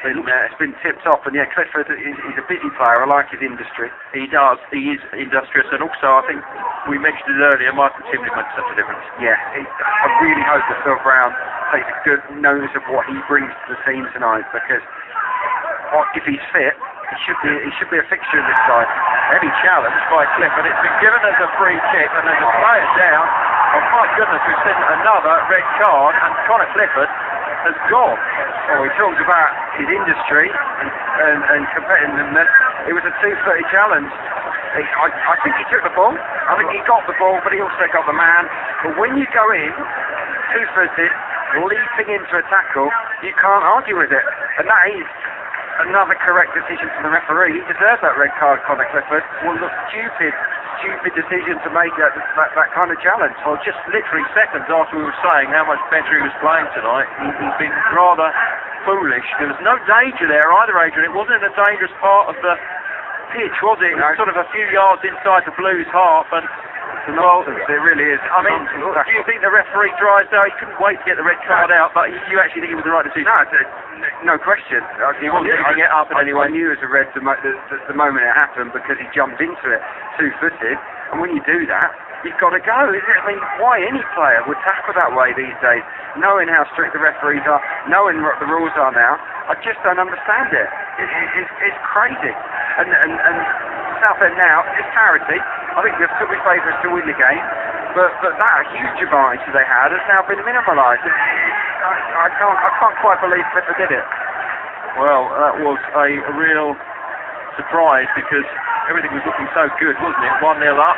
It's been tipped off, and yeah, Clifford, he's a busy player. I like his industry. He does. He is industrious, and also I think we mentioned it earlier, Michael Timlin makes such a difference. Yeah, I really hope that Phil Brown takes a good notice of what he brings to the team tonight, because if he's fit, he should be a fixture in this side. Heavy challenge by Clifford. It's been given as a free kick, and there's a player down. Oh my goodness, we've seen another red card, and Connor Clifford has gone. Oh, he talks about his industry and competitiveness. It was a 2-30 challenge. I think he took the ball. I think he got the ball, but he also got the man. But when you go in, 2-footed, leaping into a tackle, you can't argue with it. And that is another correct decision from the referee. He deserved that red card, Connor Clifford. Well, look, stupid decision to make that kind of challenge. Well, just literally seconds after we were saying how much better he was playing tonight, he's been rather foolish. There was no danger there either, Adrian. It wasn't in a dangerous part of the pitch, was it? It was sort of a few yards inside the Blues' half, and well, it really is. I mean, do you think the referee drives out? He couldn't wait to get the red card out, but you actually think it was the right decision? No question. He wanted to get up in any way. I knew it was a red the moment it happened, because he jumped into it 2-footed, and when you do that, you've got to go. I mean, why any player would tackle that way these days, knowing how strict the referees are, knowing what the rules are now? I just don't understand it. It's crazy. And Southend now, it's charity. I think they've took with favourites to win the game, but that huge advantage that they had has now been minimalised. I can't quite believe Clifford did it. Well, that was a real surprise, because everything was looking so good, wasn't it? 1-0 up,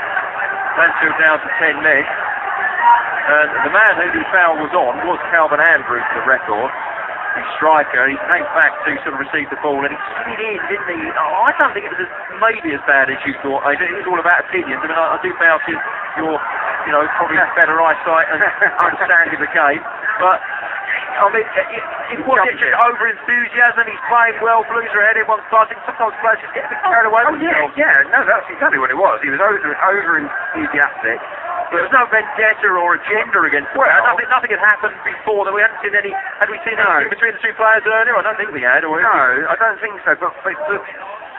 Mansfield down to 10 men. And the man who the foul was on was Calvin Andrews, for the record. The striker, he came back to sort of receive the ball, and he slid in, didn't he? Oh, I don't think it was maybe as bad as you thought. It was all about opinions. I mean, I do bow to your, probably better eyesight and understanding the game. But I mean, it was just over enthusiasm. He's playing well. Blues are ahead. Everyone's starting. Sometimes players just get a bit carried away. No, that's exactly what it was. He was over enthusiastic. There was no vendetta or agenda against him. Nothing had happened before. That we hadn't seen any. Had we seen anything between the two players earlier? I don't think we had. No, I don't think so. But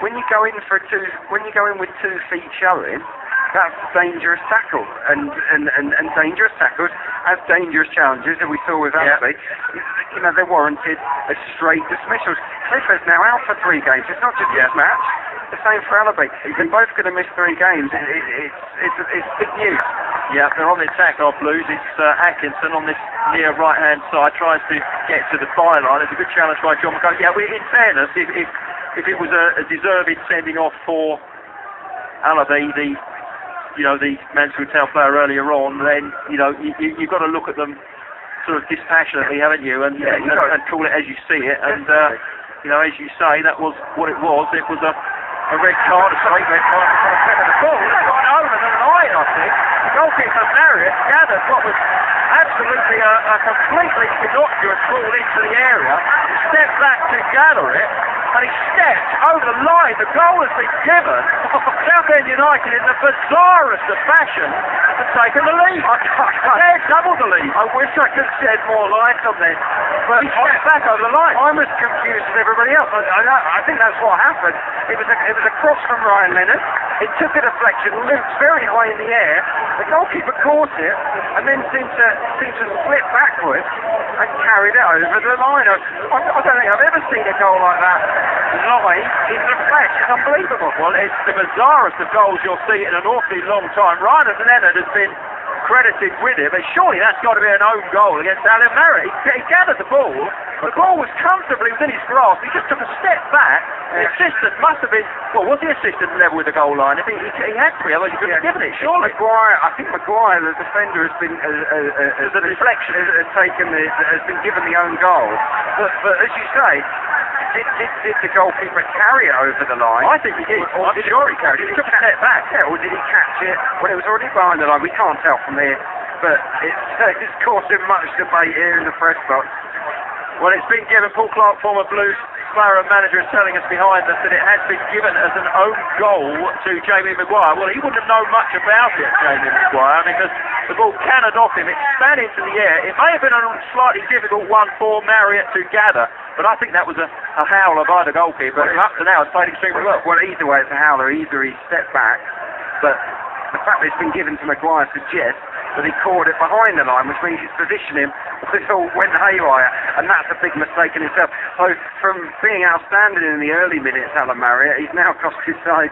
when you go in with 2 feet showing, that's a dangerous tackle, and dangerous tackles have dangerous challenges, and we saw with Alfie. They warranted a straight dismissal. Clifford's now out for 3 games. It's not just this match. The same for Alaby. They're both going to miss 3 games. It's big news. Yeah, they're on the attack, our Blues. It's Atkinson on this near right-hand side, tries to get to the byline. It's a good challenge by John McCullough. Yeah, in fairness, if it was a deserved sending off for Alaby, the Mansfield Town player earlier on, then you've got to look at them sort of dispassionately, haven't you? And call it as you see it. And as you say, that was what it was. It was a red card, a straight red card. The ball got over the line, I think. The goalkeeper Marriott gathered what was absolutely a completely innocuous ball into the area, stepped back to gather it, and he stepped over the line. The goal has been given. Southend United, in the bizarrest of fashion, have taken the lead. They've doubled the lead. I wish I could shed more light on this, but he stepped back over the line. I'm as confused as everybody else. I think that's what happened. It was a cross from Ryan Leonard. It took a deflection, looped very high in the air. The goalkeeper caught it, and then seemed to slip backwards and carried it over the line. I don't think I've ever seen a goal like that lie in the flesh. It's unbelievable. Well, it's the bizarrest of goals you'll see in an awfully long time. Ryan Leonard has been credited with it, but surely that's got to be an own goal against Alan Marriott. He gathered the ball. The ball was comfortably within his grasp. He just took a step back. The assistant must have been, was the assistant level with the goal line? If he had to be, otherwise he couldn't have given it, surely. I think Maguire, the defender, has been the deflection has been given the own goal. But as you say, did the goalkeeper carry it over the line? I think he did. I'm sure he carried it. He took a step back. Yeah, or did he catch it when it was already behind the line? We can't tell from here, but it's causing much debate here in the press box. Well, it's been given. Paul Clark, former Blues player and manager is telling us behind us that it has been given as an own goal to Jamie Maguire. Well, he wouldn't have known much about it, Jamie Maguire, because the ball cannoned off him. It span into the air. It may have been a slightly difficult one for Marriott to gather, but I think that was a howler by the goalkeeper, who up to now has played extremely well. Well, either way, it's a howler. Either he stepped back, but the fact that it's been given to Maguire suggests that he caught it behind the line, which means his positioning went haywire, and that's a big mistake in itself. So, from being outstanding in the early minutes, Alan Marriott, he's now cost his side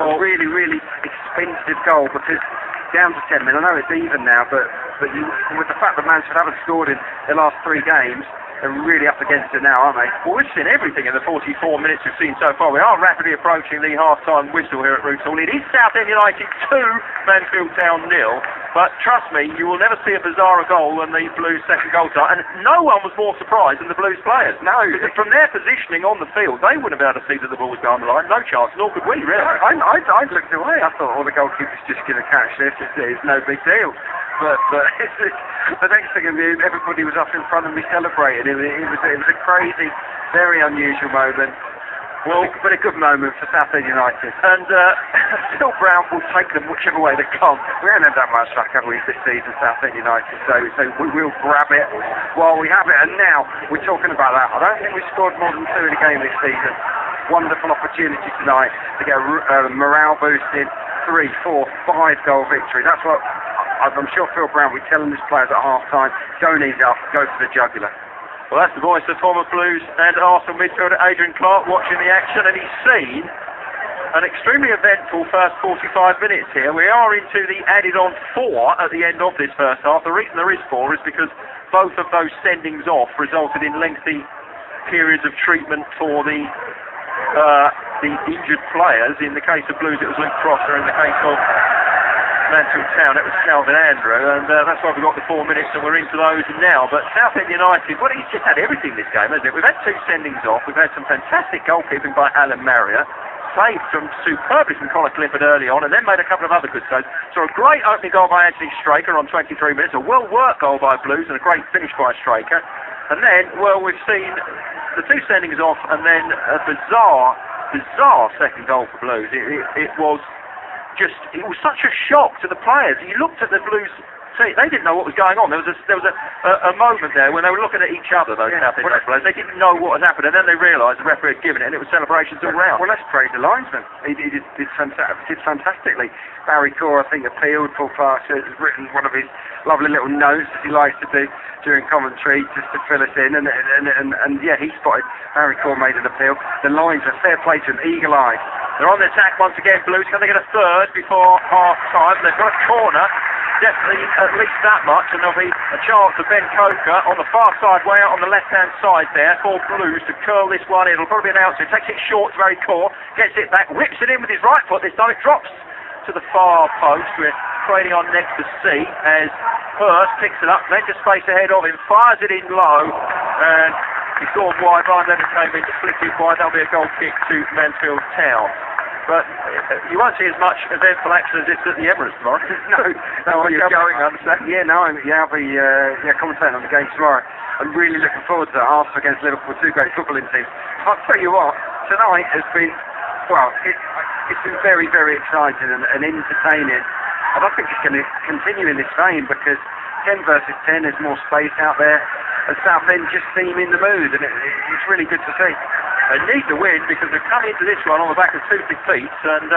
a really, really expensive goal, because down to 10 men. I know it's even now, but with the fact that Mansfield haven't scored in the last 3 games, they're really up against it now, aren't they? Well, we've seen everything in the 44 minutes we've seen so far. We are rapidly approaching the half-time whistle here at Root Hall. It is Southend United 2, Mansfield Town 0. But trust me, you will never see a bizarrer goal than the Blues' second goal time. And no one was more surprised than the Blues players. No. Because from their positioning on the field, they wouldn't have been able to see that the ball was going the line. No chance, nor could we, really. I looked away. I thought, the goalkeeper's just going to catch this. It's no big deal. But the next thing I knew, everybody was up in front of me celebrating. It was a crazy, very unusual moment. Well, but a good moment for Southend United. And Phil Brown will take them whichever way they come. We haven't had that much luck, have we, this season, Southend United, so we will grab it while we have it. And now, we're talking about that. I don't think we've scored more than 2 in a game this season. Wonderful opportunity tonight to get a morale-boosting 3, 4, 5 goal victory. That's what I'm sure Phil Brown will be telling his players at half-time. Don't ease up, go for the jugular. Well, that's the voice of former Blues and Arsenal midfielder Adrian Clark watching the action, and he's seen an extremely eventful first 45 minutes here. We are into the added-on 4 at the end of this first half. The reason there is 4 is because both of those sendings off resulted in lengthy periods of treatment for the injured players. In the case of Blues, it was Luke Prosser. In the case of Mansfield Town, it was Calvin Andrew, and that's why we got the 4 minutes, and we're into those now. But Southend United, well, he's just had everything this game, hasn't it? We've had 2 sendings off, we've had some fantastic goalkeeping by Alan Marriott, saved superbly from Connor Clifford early on, and then made a couple of other good saves. So a great opening goal by Anthony Straker on 23 minutes, a well-worked goal by Blues, and a great finish by Straker. And then, well, we've seen the 2 sendings off, and then a bizarre second goal for Blues. It was such a shock to the players. You looked at the Blues team, they didn't know what was going on. There was a moment there when they were looking at each other, those Southend players. They didn't know what had happened, and then they realised the referee had given it, and it was celebrations all round. Well, let's praise the linesman. He did fantastically. Barry Core, I think, appealed. Paul Parker has written one of his lovely little notes, as he likes to do during commentary, just to fill us in, and yeah, he spotted Barry Core made an appeal. The lines are fair play to him, eagle-eyed. They're on the attack once again, Blues. Can they get a third before half-time? They've got a corner, definitely at least that much, and there'll be a chance for Ben Coker on the far side, way out on the left-hand side there, for Blues to curl this one in. It'll probably be an out. It takes it short to very core, gets it back, whips it in with his right foot. This time it drops to the far post. We're trading on next to C as Hurst picks it up, then just space ahead of him, fires it in low, and he's gone wide. Ryan Leonard came in to flick it wide. That'll be a goal kick to Mansfield Town. But you won't see as much eventful action as it's at the Emirates tomorrow. No, you're going, I understand. Yeah, no, I'll be commentating on the game tomorrow. I'm really looking forward to that. Arsenal against Liverpool, 2 great footballing teams. I'll tell you what, tonight has been, well, it's been very, very exciting and entertaining. I don't think it's going to continue in this vein, because 10 versus 10, there's more space out there, and Southend just seem in the mood, and it's really good to see. They need the win, because they've come into this one on the back of 2 defeats, and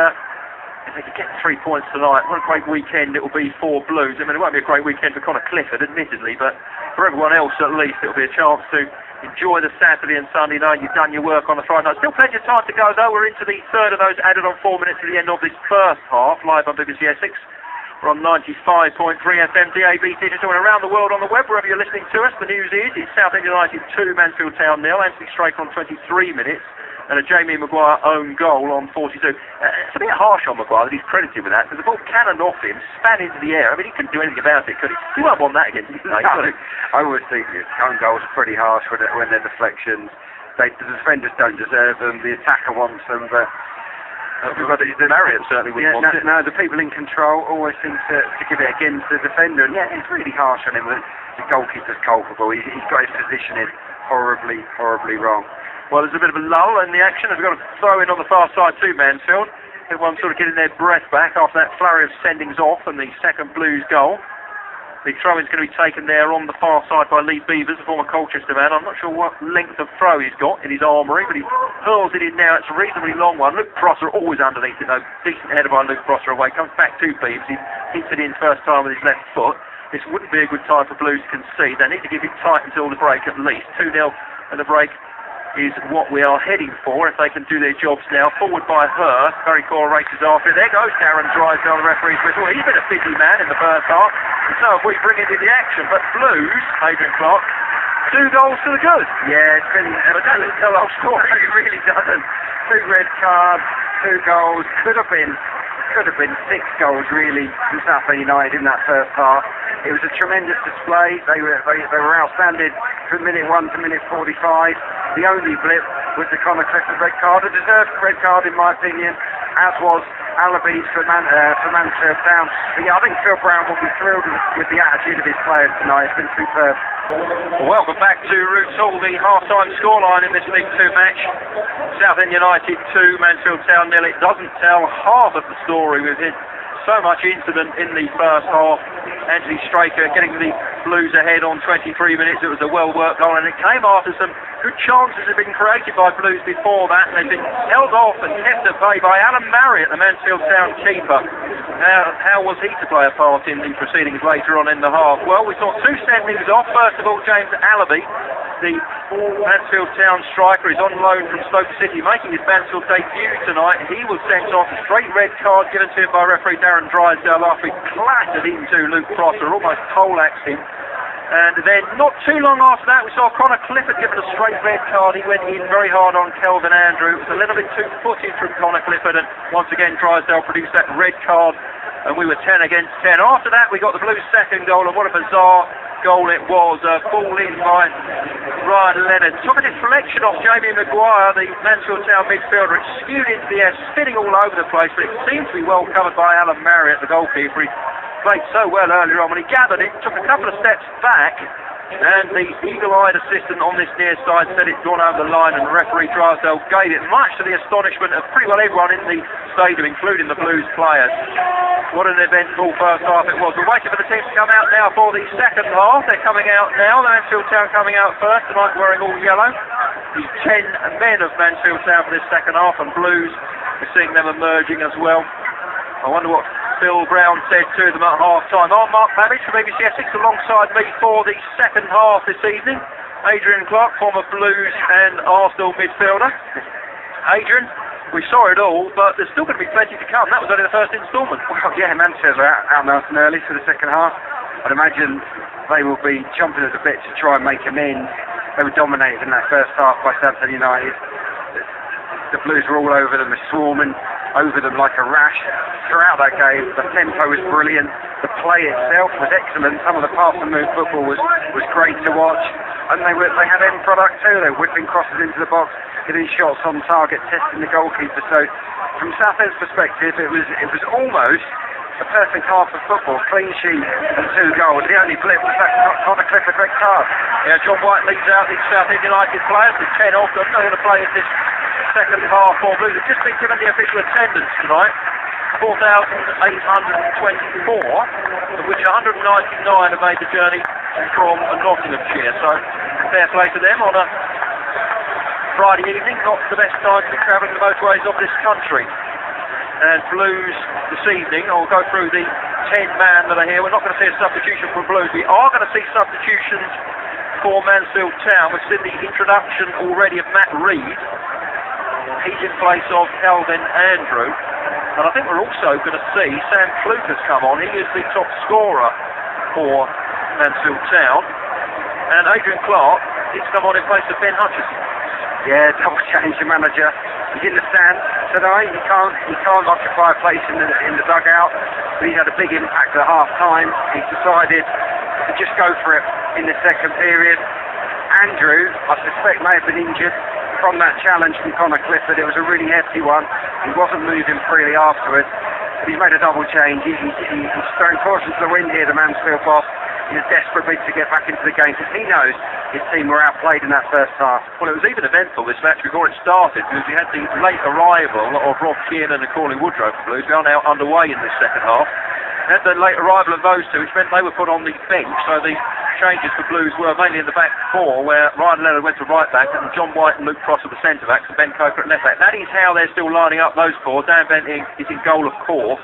if they could get 3 points tonight, what a great weekend it will be for Blues. I mean, it won't be a great weekend for Connor Clifford, admittedly, but for everyone else at least, it will be a chance to enjoy the Saturday and Sunday night. You've done your work on the Friday night. Still plenty of time to go, though. We're into the third of those added on 4 minutes at the end of this first half, live on BBC Essex. We're on 95.3 FM, DAB digital, and around the world on the web, wherever you're listening to us. The news is, it's Southend United 2, Mansfield Town 0. Anthony Straker on 23 minutes, and a Jamie Maguire own goal on 42. It's a bit harsh on Maguire that he's credited with that, because the ball cannoned off him, span into the air. I mean, he couldn't do anything about it, could he? He won't want that against his team, could he? I always think own goals are pretty harsh when they're deflections. The defenders don't deserve them, the attacker wants them, but everybody, the Marriott certainly wouldn't want it. No, the people in control always seem to give it against the defender, and yeah, it's really harsh on him. The goalkeeper's culpable. He's got his positioning horribly wrong. Well, there's a bit of a lull in the action as we've got a throw in on the far side to Mansfield. Everyone's sort of getting their breath back after that flurry of sendings off and the second Blues goal. The throw-in's going to be taken there on the far side by Lee Beavers, a former Colchester man. I'm not sure what length of throw he's got in his armoury, but he hurls it in now. It's a reasonably long one. Luke Prosser always underneath it, though. Decent header by Luke Prosser away. Comes back to Beavers. He hits it in first time with his left foot. This wouldn't be a good time for Blues to concede. They need to give it tight until the break at least. 2-0 and the break is what we are heading for if they can do their jobs now. Forward by Hurst. Very Core races after it. There goes Darren Drysdale, the referee's whistle. He's been a busy man in the first half. So if we bring it into the action. But Blues, Adrian Clark, 2 goals to the good. Yeah, it's been... But that doesn't tell our story. It really doesn't. 2 red cards, 2 goals. Could have been 6 goals really from Southend United in that first half. It was a tremendous display. They were outstanding from minute 1 to minute 45. The only blip was the Conor Clifford red card, a deserved red card in my opinion, as was Alabi's for Mansfield Town. But yeah, I think Phil Brown will be thrilled with the attitude of his players tonight. It's been superb. Welcome back to Roots Hall, the half-time scoreline in this League 2 match. Southend United 2, Mansfield Town 0. It doesn't tell half of the story. We've had so much incident in the first half. Anthony Straker getting the Blues ahead on 23 minutes. It was a well-worked goal, and it came after some good chances had been created by Blues before that, and they've been held off and kept at bay by Alan Marriott, the Mansfield Town keeper. How was he to play a part in the proceedings later on in the half? Well, we saw 2 sendings off. First of all, James Alabi, the Mansfield Town striker, is on loan from Stoke City, making his Mansfield debut tonight. He was sent off. A straight red card given to him by referee Darren Drysdale after he clattered into Luke Prosser, almost poleaxed him. And then not too long after that, we saw Conor Clifford given a straight red card. He went in very hard on Kelvin Andrew. It was a little bit too footed from Conor Clifford, and once again Drysdale produced that red card, and we were 10 against 10. After that, we got the Blues' second goal, and what a bizarre goal it was. A ball in by Ryan Leonard. Took a deflection off Jamie Maguire, the Mansfield Town midfielder. It skewed into the air, spinning all over the place, but it seemed to be well covered by Alan Marriott, the goalkeeper. He played so well earlier on. When he gathered it, took a couple of steps back, and the eagle-eyed assistant on this near side said it'd gone over the line, and referee Drysdale gave it, much to the astonishment of pretty well everyone in the stadium, including the Blues players. What an eventful first half it was. We're waiting for the teams to come out now for the second half. They're coming out now. The Mansfield Town coming out first tonight, wearing all yellow. The 10 men of Mansfield Town for this second half, and Blues, we're seeing them emerging as well. I wonder what Phil Brown said to them at half-time. I'm Mark Babbage from BBC Essex, alongside me for the second half this evening. Adrian Clark, former Blues and Arsenal midfielder. Adrian, we saw it all, but there's still going to be plenty to come. That was only the first instalment. Well, yeah, Mansfield are out nice and early for the second half. I'd imagine they will be chomping at the bit to try and make amends. They were dominated in that first half by Southend United. The Blues were all over them, swarming over them like a rash throughout that game. The tempo was brilliant. The play itself was excellent. Some of the pass and move football was great to watch. And they had end product too. They were whipping crosses into the box, getting shots on target, testing the goalkeeper. So from Southend's perspective, it was almost a perfect half of football. Clean sheet and 2 goals. The only blip was that Conor Clifford red card. Yeah, John White leads out the Southend United players with 10 off. They're not going to play in this second half for Blues. They've just been given the official attendance tonight, 4,824, of which 199 have made the journey from Nottinghamshire. So fair play to them on a Friday evening, not the best time to be travelling the motorways of this country. And Blues this evening, I'll go through the 10-man that are here. We're not going to see a substitution for Blues. We are going to see substitutions for Mansfield Town. We've seen the introduction already of Matt Reed. He's in place of Kelvin Andrew. And I think we're also going to see Sam Klukas come on. He is the top scorer for Mansfield Town. And Adrian Clark is come on in place of Ben Hutchison. Yeah, double change the manager. He's in the stand tonight. He can't occupy a place in the dugout. But he's had a big impact at half time. He's decided to just go for it in the second period. Andrew, I suspect, may have been injured from that challenge from Conor Clifford. It was a really hefty one. He wasn't moving freely afterwards. But he's made a double change. He's throwing caution to the wind here, the Mansfield boss. in a desperate bid to get back into the game, because he knows his team were outplayed in that first half. Well, it was even eventful, this match, before it started, because we had the late arrival of Rob Kiernan and Corley Woodrow for Blues. We are now underway in this second half. We had the late arrival of those two, which meant they were put on the bench, so the changes for Blues were mainly in the back four, where Ryan Leonard went to right back, and John White and Luke Prosser were centre backs, and Ben Coker at left back. That is how they're still lining up, those four. Dan Benting is in goal, of course.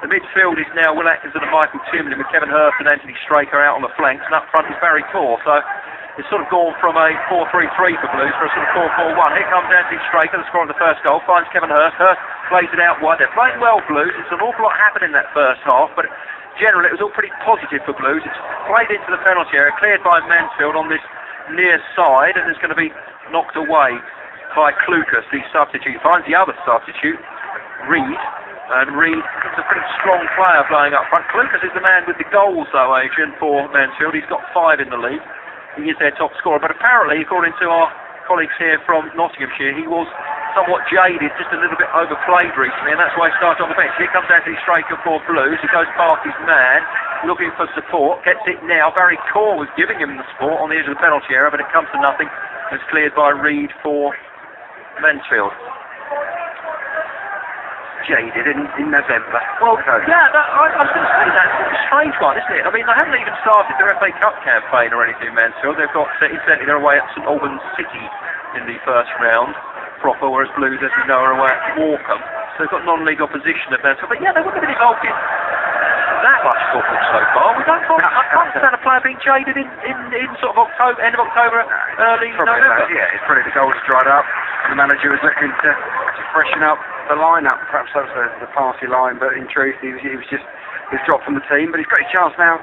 The midfield is now Will Atkinson and Michael Timlin, with Kevin Hurst and Anthony Straker out on the flanks, and up front is Barry Core. So it's sort of gone from a 4-3-3 for Blues for a sort of 4-4-1. Here comes Anthony Straker, the scorer on the first goal, finds Kevin Hurst. Hurst plays it out wide. They're playing well, Blues. It's an awful lot happened in that first half, but generally it was all pretty positive for Blues. It's played into the penalty area, cleared by Mansfield on this near side, and it's going to be knocked away by Klukas, the substitute. Finds the other substitute, Reid. And Reid is a pretty strong player playing up front. Klukas is the man with the goals, though, Adrian, for Mansfield. He's got 5 in the league. He is their top scorer. But apparently, according to our colleagues here from Nottinghamshire, he was somewhat jaded, just a little bit overplayed recently, and that's why he started on the bench. Here comes Anthony Straker for Blues. He goes past his man, looking for support. Gets it now. Barry Core was giving him the support on the edge of the penalty area, but it comes to nothing. It's cleared by Reid for Mansfield. Jaded in November. Well, yeah, I was going to say that's a strange one, isn't it? I mean, they haven't even started their FA Cup campaign or anything, Mansfield. They've got, incidentally, they're away at St Albans City in the first round proper, whereas Blues, as we know, are away at Morecambe. So they've got non-league opposition at Mansfield. But yeah, they wouldn't have been involved in that much football so far. I can't understand a player being jaded in sort of October, end of October, early November. Yeah, it's probably the goals dried up. The manager was looking to freshen up the lineup. Perhaps that was the party line, but in truth, he was dropped from the team. But he's got a chance now.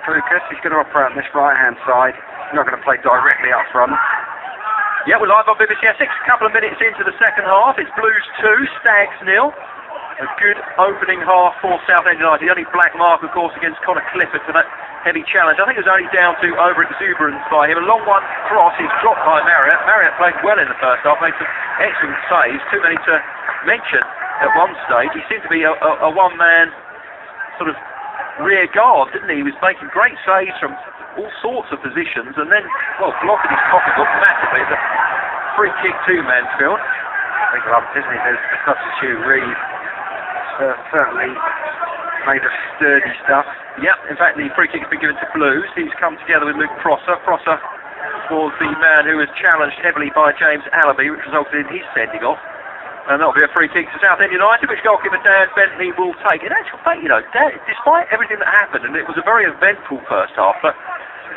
Lucas, he's going to operate on this right-hand side. He's not going to play directly up front. Yeah, we're live on BBC Essex. A couple of minutes into the second half. It's Blues 2, Stags 0. A good opening half for Southend United. The only black mark, of course, against Connor Clifford for that heavy challenge. I think it was only down to over-exuberance by him. A long one cross is dropped by Marriott. Marriott played well in the first half, made some excellent saves. Too many to mention at one stage. He seemed to be a one-man sort of rear guard, didn't he? He was making great saves from all sorts of positions, and then, well, blocking his pocketbook massively. It's a free kick to Mansfield. Big lump, isn't he? There's the substitute, Reid. Certainly made of sturdy stuff. Yep, in fact the free kick has been given to Blues. He's come together with Luke Prosser. Prosser was the man who was challenged heavily by James Allaby, which resulted in his sending off. And that'll be a free kick to Southend United, which goalkeeper Dan Bentley will take. In actual fact, despite everything that happened, and it was a very eventful first half, but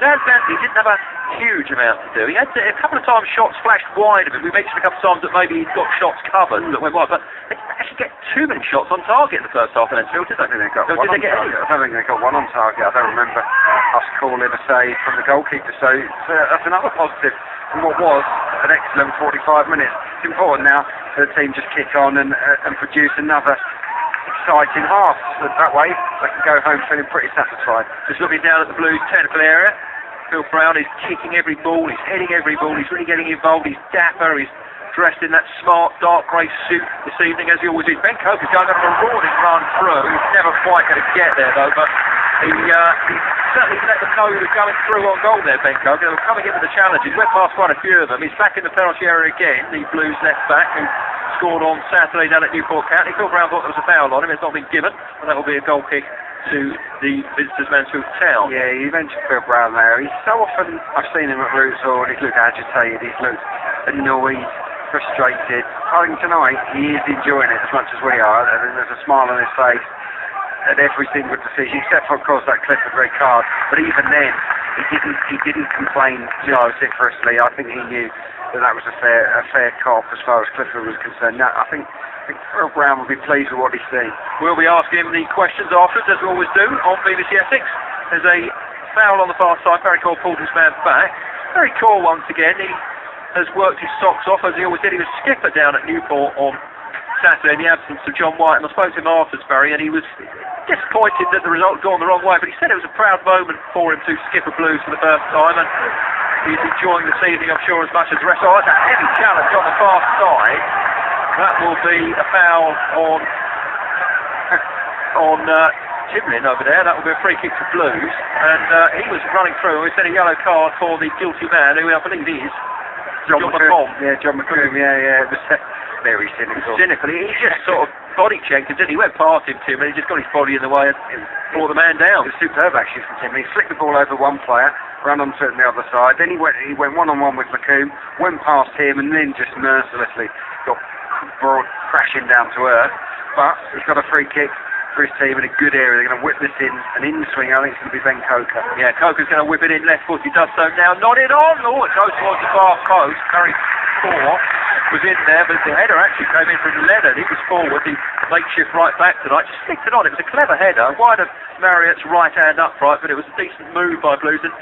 Dan Bentley didn't have a huge amount to do. He had a couple of times shots flashed wide of him. We mentioned a couple of times that maybe he'd got shots covered that went wide, but they didn't actually get too many shots on target in the first half of Mansfield, did they? I don't think they got one on target. I don't remember us calling a save from the goalkeeper, so that's another positive from what was an excellent 45 minutes. It's important now for the team just kick on and produce another exciting half. So that way they can go home feeling pretty satisfied. Just looking down at the Blues technical area, Phil Brown is kicking every ball, he's heading every ball, he's really getting involved, he's dapper, he's dressed in that smart dark grey suit this evening as he always is. Ben Coker's going on a marauding run through. He's never quite going to get there though, but he certainly let them know he was going through on goal there, Ben Coker. They were coming in with the challenges, went past quite a few of them. He's back in the penalty area again, the Blues left back who scored on Saturday down at Newport County. Phil Brown thought there was a foul on him, it's not been given, and that will be a goal kick to the visitors Mansfield Town. Yeah, you mentioned Phil Brown there. He's so often, I've seen him at Roots Hall, he's looked agitated, he's looked annoyed, frustrated. I think tonight he is enjoying it as much as we are, and there's a smile on his face at every single decision, except for, of course, that Clifford red card. But even then, he didn't complain vociferously. I think he knew that was a fair cop as far as Clifford was concerned. No, I think Phil Brown will be pleased with what he's seen. We'll be asking him the questions afterwards, as we always do, on BBC Essex. There's a foul on the far side. Barry Core pulled his man back. Barry Core once again, he has worked his socks off, as he always did. He was skipper down at Newport on Saturday in the absence of John White, and I spoke to him afterwards, Barry, and he was disappointed that the result had gone the wrong way, but he said it was a proud moment for him to skip a Blues for the first time, and he's enjoying this evening, I'm sure, as much as the rest. Oh, that's a heavy challenge on the far side. That will be a foul on Timlin over there. That will be a free kick to Blues, and he was running through. We said a yellow card for the guilty man, who I believe is John McComb. Yeah, John McComb. Yeah. It was very cynical. He just sort of body checked him, didn't he? He went past him, Tim, and he just got his body in the way and brought the man down. It was superb actually from Tim. He flicked the ball over one player, ran onto it on the other side. Then he went one-on-one with McComb, went past him, and then just mercilessly got brought crashing down to earth. But he's got a free kick for his team in a good area. They're going to whip this in, an in-swing. I think it's going to be Ben Coker. Yeah, Coker's going to whip it in left foot. He does so now. Nodded on. Oh, it goes towards the far post. Curry 4 was in there, but the header actually came in from Leonard. He was forward. The makeshift right back tonight. Just flicked it on. It was a clever header. Wide of Marriott's right hand upright, but it was a decent move by Blues. And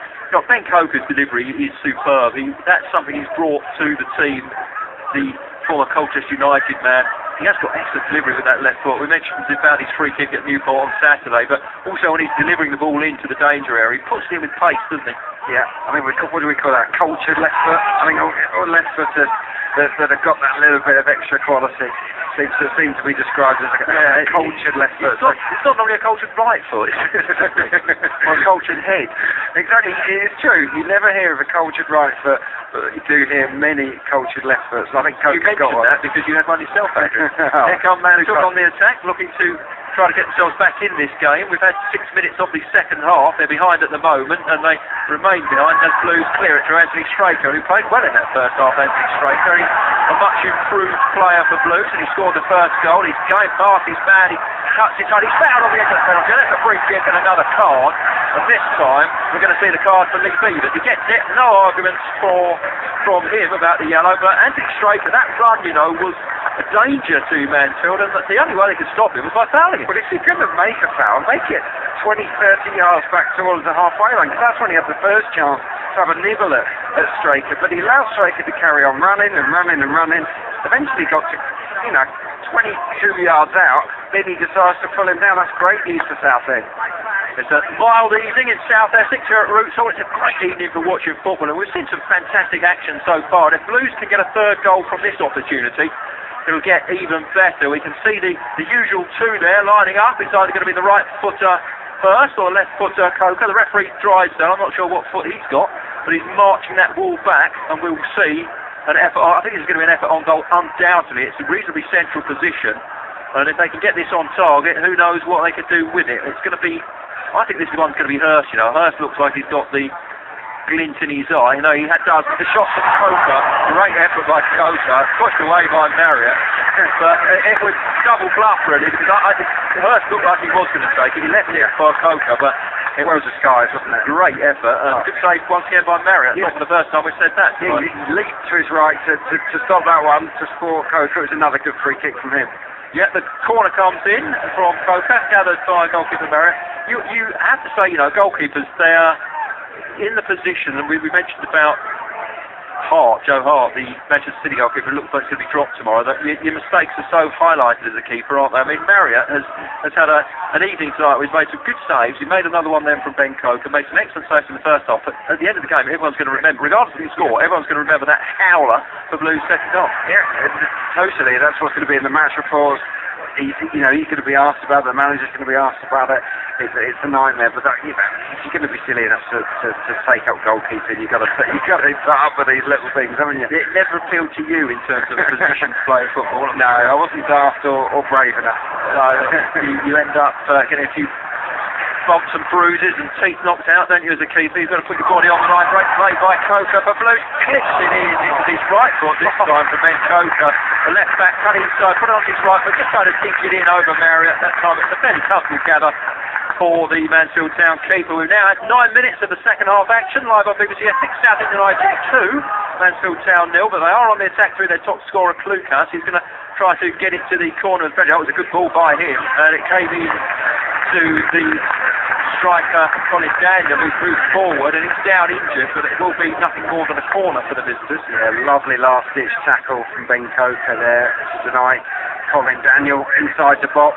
Ben Coker's delivery is superb. That's something he's brought to the team. The former Colchester United man. He has got excellent delivery with that left foot. We mentioned about his free kick at Newport on Saturday, but also when he's delivering the ball into the danger area, he puts it in with pace, doesn't he? Yeah, I mean, what do we call that? Cultured left foot? I think all left footers that have got that little bit of extra quality seem to be described as a cultured left foot. It's not normally a cultured right foot, or a cultured head. Exactly, it is true. You never hear of a cultured right foot, but you do hear many cultured left foots. I think Coker's got one. That because you had one yourself, Andrew. Here come Mansfield on the attack, looking to try to get themselves back in this game. We've had 6 minutes of the second half. They're behind at the moment, and they remain behind as Blues clear it to Anthony Straker, who played well in that first half. Anthony Straker, he's a much improved player for Blues, and he scored the first goal. He's going past his man, he cuts it tight, he's fouled on the edge of the penalty. That's a free kick and another card, and this time we're going to see the card for Lee Beavers. He gets it, no arguments from him about the yellow, but Anthony Straker, that run, was a danger to Mansfield, and the only way they could stop him was by fouling him. But if you're going to make a foul, make it 20, 30 yards back towards the halfway line, because that's when he had the first chance to have a nibble at Straker. But he allowed Straker to carry on running and running and running. Eventually got to, 22 yards out. Then he decides to pull him down. That's great news for Southend. It's a mild evening in South Essex here at Roots Hall. It's a great evening for watching football, and we've seen some fantastic action so far. And if Blues can get a third goal from this opportunity, it'll get even better. We can see the usual two there lining up. It's either going to be the right footer first or the left footer Coker. The referee drives there. I'm not sure what foot he's got, but he's marching that ball back, and we'll see an effort. I think it's going to be an effort on goal, undoubtedly. It's a reasonably central position, and if they can get this on target, who knows what they could do with it. It's going to be, I think this one's going to be Hurst. Hurst looks like he's got the glint in his eye. He does. The shot from Coker, great effort by Coker, pushed away by Marriott, but it was double bluff really, because I think Hurst looked like he was going to take it. He left it for Coker, but it was the skies, wasn't it? Great effort. Good save once again by Marriott. Not for the first time we've said that. Yeah, he leaped to his right to stop that one, to score Coker. It was another good free kick from him. Yeah, the corner comes in from Coker, gathered by goalkeeper Marriott. You have to say, goalkeepers, they are in the position, and we mentioned about Joe Hart, the Manchester City goalkeeper, looks like he's going to be dropped tomorrow. That your mistakes are so highlighted as a keeper, aren't they? I mean, Marriott has had an evening tonight where he's made some good saves. He made another one then from Ben Coker, made some excellent saves in the first half, but at the end of the game, everyone's going to remember, regardless of the score, everyone's going to remember that howler for Blues second half. Yeah, totally. That's what's going to be in the match reports. He's going to be asked about it, the manager's going to be asked about it. It's a nightmare, but if you're going to be silly enough to take up goalkeeping, you've got to put up with these little things, haven't you? It never appealed to you in terms of position to play football. No, I wasn't daft or brave enough. So you end up getting a few bumps and bruises and teeth knocked out, don't you, as a keeper? You've got to put your body on the line. Great play by Coker, but Blues clips it in into his right foot this time for Ben Coker. The left back cut inside, put it on his right foot, just trying to dink it in over Marriott. That time it's a fairly comfortable gather for the Mansfield Town keeper. We've now had 9 minutes of the second half action, live on BBC Essex. Southend United 2, Mansfield Town 0, but they are on the attack through their top scorer, Klukas. He's going to try to get it to the corner of the bench. That was a good ball by him, and it came in to the striker, Colin Daniel, who's moved forward, and he's down injured, but it will be nothing more than a corner for the visitors. Yeah, lovely last-ditch tackle from Ben Coker there tonight. Colin Daniel inside the box.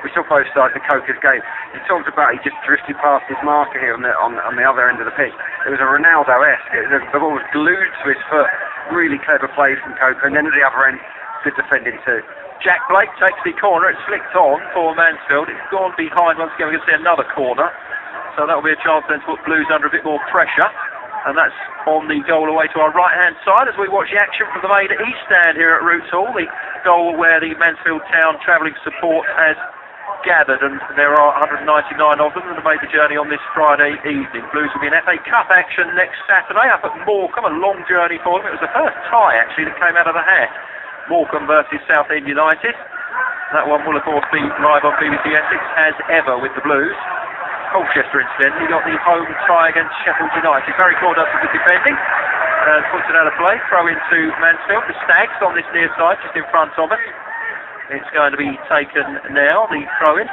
We saw both sides of Coker's game. He talked about he just drifted past his marker here on the other end of the pitch. It was a Ronaldo-esque. The ball was glued to his foot. Really clever play from Coker. And then at the other end, good defending too. Jack Blake takes the corner. It's flicked on for Mansfield. It's gone behind once again. We're going to see another corner. So that will be a chance then to put Blues under a bit more pressure. And that's on the goal away to our right-hand side as we watch the action from the main east stand here at Roots Hall. The goal where the Mansfield Town travelling support has gathered, and there are 199 of them that have made the journey on this Friday evening. Blues will be in FA Cup action next Saturday up at Morecambe. A long journey for them. It was the first tie actually that came out of the hat. Morecambe versus Southend United. That one will of course be live on BBC Essex as ever with the Blues. Colchester incidentally got the home tie against Sheffield United. Very poor does the defending. Puts it out of play. Throw into Mansfield. The Stags on this near side just in front of us. It's going to be taken now, the throw-in,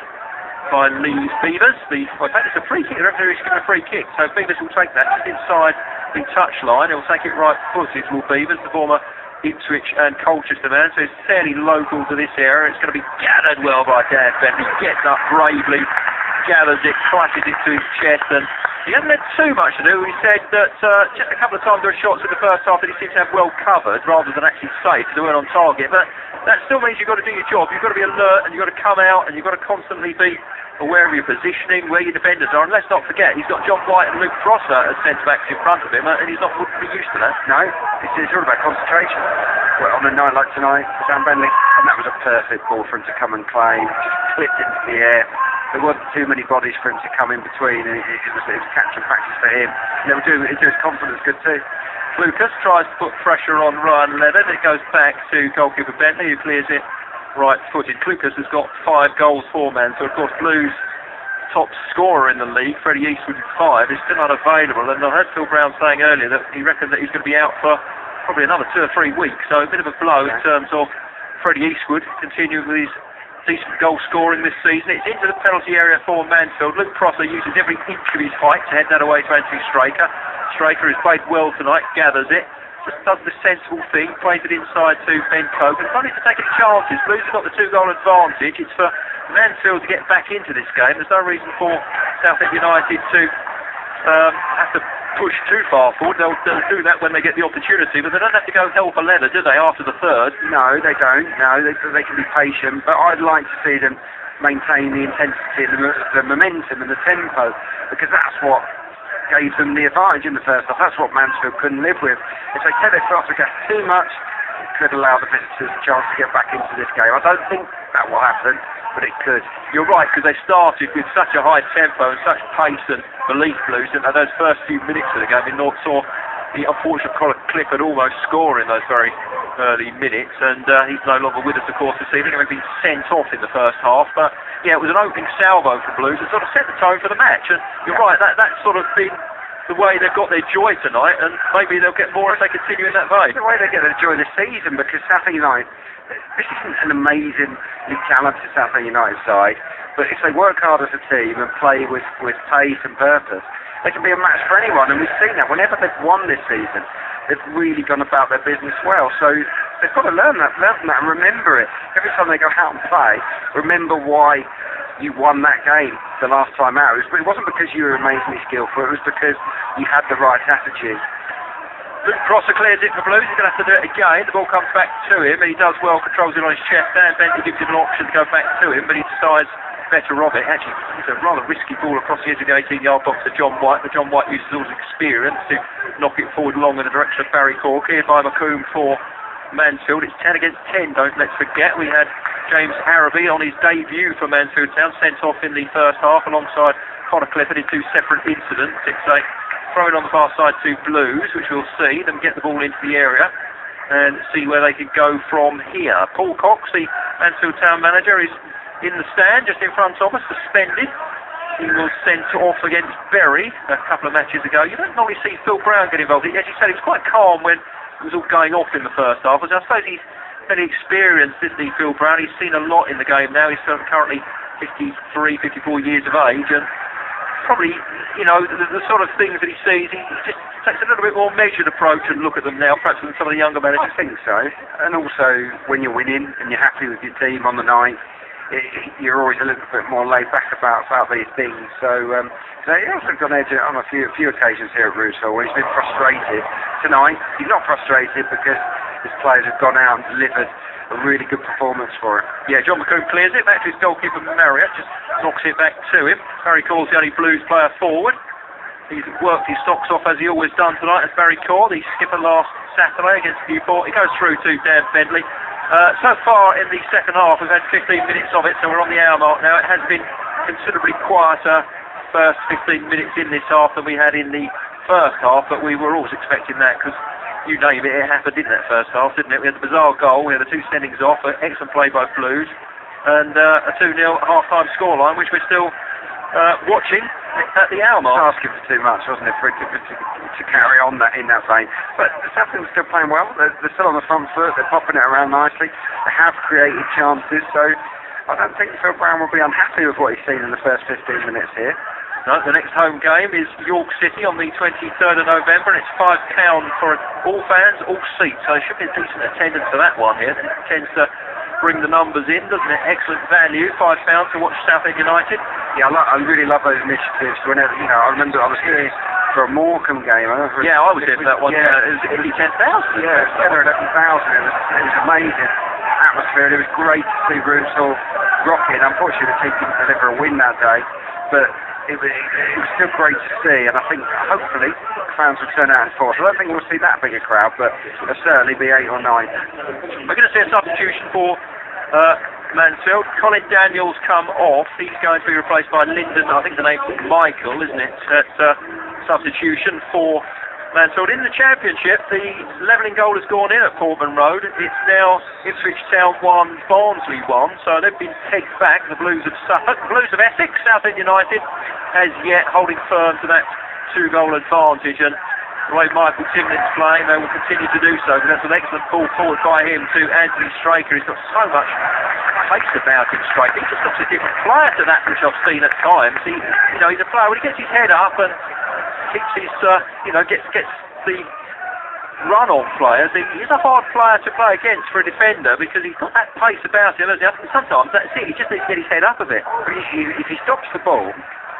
by Lee's Beavers. In fact, it's a free kick. The referee is giving a free kick. So Beavers will take that just inside the touchline. He'll take it right-footed, will Beavers, the former Ipswich and Colchester man. So it's fairly local to this area. It's going to be gathered well by Dan Bentley. Gets up bravely, gathers it, clutches it to his chest, and he hasn't had too much to do. He said that just a couple of times there were shots in the first half that he seems to have well covered rather than actually safe, because they weren't on target. But that still means you've got to do your job. You've got to be alert and you've got to come out and you've got to constantly be aware of your positioning, where your defenders are. And let's not forget, he's got John White and Luke Prosser as centre-backs in front of him, and he's not be used to that. No, it's all about concentration. Well, on a night like tonight, Dan Bentley, and that was a perfect ball for him to come and claim. Just clipped into the air. There weren't too many bodies for him to come in between. It was catch and practice for him. And it was his confidence good too. Lucas tries to put pressure on Ryan Leonard. It goes back to goalkeeper Bentley, who clears it right-footed. Lucas has got 5 goals for Mansfield. Of course, Blues' top scorer in the league, Freddie Eastwood, 5, is still unavailable. And I heard Phil Brown saying earlier that he reckoned that he's going to be out for probably another 2 or 3 weeks. So a bit of a blow in terms of Freddie Eastwood continuing with his decent goal scoring this season. It's into the penalty area for Mansfield. Luke Prosser uses every inch of his height to head that away to Anthony Straker. Straker has played well tonight, gathers it, just does the sensible thing, plays it inside to Ben Cope, and not to take any chances. Blues have got the 2-goal advantage. It's for Mansfield to get back into this game. There's no reason for Southend United to have to push too far forward. They'll do that when they get the opportunity, but they don't have to go hell for leather, do they, after the third? No, they don't. No, they can be patient, but I'd like to see them maintain the intensity and the momentum and the tempo, because that's what gave them the advantage in the first half. That's what Mansfield couldn't live with. If they set their foot off the gas too much, it could allow the visitors a chance to get back into this game. I don't think that will happen, but it could. You're right, because they started with such a high tempo and such pace and belief, Blues, and those first few minutes of the game, in North saw the unfortunate Colin Clifford almost score in those very early minutes, and he's no longer with us, of course, this evening, having been sent off in the first half. But yeah, it was an opening salvo for Blues that sort of set the tone for the match, and you're right, that's sort of been the way they've got their joy tonight, and maybe they'll get more if they continue in that vein. The way they get their joy this season, because Southend United, this isn't an amazingly talented Southend United side, but if they work hard as a team and play with pace and purpose, they can be a match for anyone, and we've seen that. Whenever they've won this season, they've really gone about their business well. So they've got to learn that and remember it. Every time they go out and play, remember why you won that game the last time out. It wasn't because you were amazingly skillful, it was because you had the right attitude. Luke Prosser clears it for Blues. He's going to have to do it again. The ball comes back to him, and he does well, controls it on his chest. Dan Bentley gives him an option to go back to him, but he decides better of it. Actually, it's a rather risky ball across the edge of the 18-yard box to John White, but John White uses all his experience to knock it forward long in the direction of Barry Cork. Cleared by McComb for Mansfield. It's 10 against 10, let's forget. We had James Harraby on his debut for Mansfield Town, sent off in the first half alongside Connor Clifford in 2 separate incidents. It's a throw-in on the far side to Blues, which we'll see them get the ball into the area and see where they can go from here. Paul Cox, the Mansfield Town manager, is in the stand just in front of us, suspended. He was sent off against Bury a couple of matches ago. You don't normally see Phil Brown get involved. As you said, he was quite calm when it was all going off in the first half. I suppose he's very experienced, isn't he, Phil Brown? He's seen a lot in the game now. He's currently 53, 54 years of age, and probably, you know, the sort of things that he sees, he just takes a little bit more measured approach and look at them now, perhaps than some of the younger managers. I think so. And also, when you're winning and you're happy with your team on the night, you're always a little bit more laid back about these things. So he also got edge on a few occasions here at Roots Hall when he's been frustrated. Tonight, he's not frustrated because his players have gone out and delivered a really good performance for him. Yeah, John McCoon clears it back to his goalkeeper Marriott, just knocks it back to him. Barry Cole's the only Blues player forward. He's worked his socks off as he always done tonight as Barry Cole, the skipper last Saturday against Newport. He goes through to Dan Bentley. So far in the second half we've had 15 minutes of it, so we're on the hour mark now. It has been considerably quieter first 15 minutes in this half than we had in the first half, but we were always expecting that because you name it, it happened in that first half, didn't it? We had the bizarre goal, we had the two sendings off, excellent play by Blues, and a 2-0 half-time scoreline, which we're still watching at the hour mark. Asking for too much, wasn't it, for it to carry on that in that vein? But Southend was still playing well. They're still on the front foot. They're popping it around nicely. They have created chances, so I don't think Phil Brown will be unhappy with what he's seen in the first 15 minutes here. No, the next home game is York City on the 23rd of November, and it's £5 for all fans, all seats. So there should be a decent attendance for that one here. It tends to bring the numbers in, doesn't it? Excellent value, £5 to watch Southend United. Yeah, I really love those initiatives. Whenever, I remember I was here for a Morecambe game. I was here for that one. Yeah, it was 10,000. Yeah, 10 or 11,000. It was amazing atmosphere. It was great to see Roomsall rocking. Unfortunately, the team didn't deliver a win that day, but it was still great to see, and I think hopefully fans will turn out in force. I don't think we'll see that big a crowd, but it'll certainly be 8 or 9. We're going to see a substitution for Mansfield. Colin Daniels come off. He's going to be replaced by Lyndon, I think the name's Michael, isn't it? At substitution for Mansfield. In the Championship, the levelling goal has gone in at Portman Road. It's now Ipswich Town 1, Barnsley 1, so they've been pegged back, the Blues of Suffolk. The Blues of Essex, Southend United, as yet holding firm to that 2-goal advantage, and the way Michael Timlin's playing, they will continue to do so, because that's an excellent ball forward by him to Anthony Straker. He's got so much pace about him, Straker. He just looks a different player to that which I've seen at times. He's a player, when he gets his head up and keeps his, gets the run-on players, he's a hard player to play against for a defender because he's got that pace about him. Sometimes that's it, he just needs to get his head up a bit. If he stops the ball,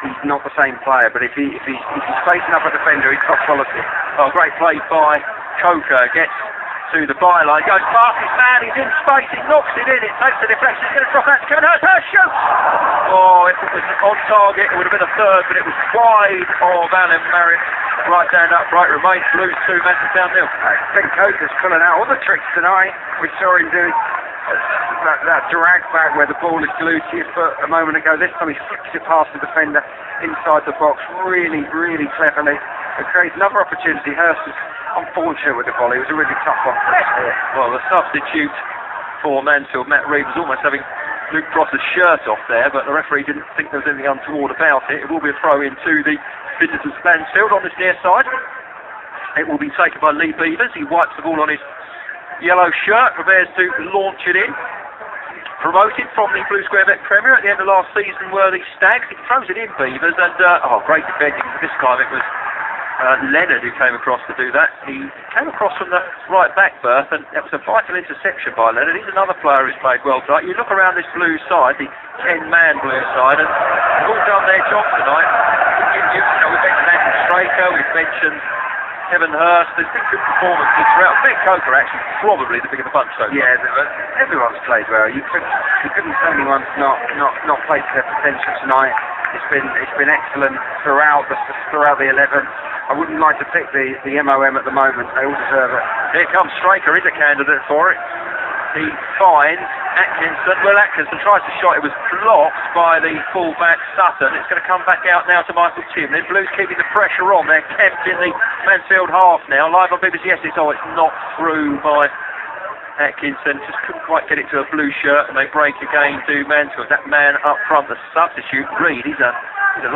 he's not the same player, but if he's facing up a defender, he's top quality. Oh, great play by Coker, gets to the byline, goes past his man, he's in space, he knocks it in, it takes the deflection, it's going to drop out to Kevin Hurst, shoots! Oh, if it was on target, it would have been a third, but it was wide of Alan Marriott. Right hand upright, remains Blues 2, Mansfield Town 0. I think Coker's pulling out all the tricks tonight. We saw him do that drag back where the ball is glued to your foot a moment ago. This time he flicks it past the defender inside the box really, really cleverly. It creates another opportunity. Hurst is unfortunate with the volley. It was a really tough one. Well, the substitute for Mansfield, Matt Reid, was almost having Luke Prosser's shirt off there, but the referee didn't think there was anything untoward about it. It will be a throw into the visitors' Mansfield on this near side. It will be taken by Lee Beavers. He wipes the ball on his yellow shirt, prepares to launch it in. Promoted from the Blue Square Bet Premier at the end of last season were the Stags. He throws it in, Beavers, and great defending. This time it was Leonard who came across to do that. He came across from the right back berth, and that was a vital interception by Leonard. He's another player who's played well tonight. You look around this Blue side, the 10-man Blue side, and they've all done their job tonight. We've mentioned Anthony Straker, we've mentioned Kevin Hurst. There's been good performances throughout. Ben Coker actually probably the bigger the bunch so far. Yeah, everyone's played well. You couldn't say anyone's not played to their potential tonight. It's been excellent throughout the 11. I wouldn't like to pick the MOM at the moment. They all deserve it. Here comes Straker, is a candidate for it. He finds Atkinson. Well, Atkinson tries to shot. It was blocked by the full-back Sutton. It's going to come back out now to Michael Timlin. Blues keeping the pressure on. They're kept in the Mansfield half now. Live on BBC Yes, it's knocked through by Atkinson. Just couldn't quite get it to a Blue shirt, and they break again to Mansfield. That man up front, the substitute, Reid. He's a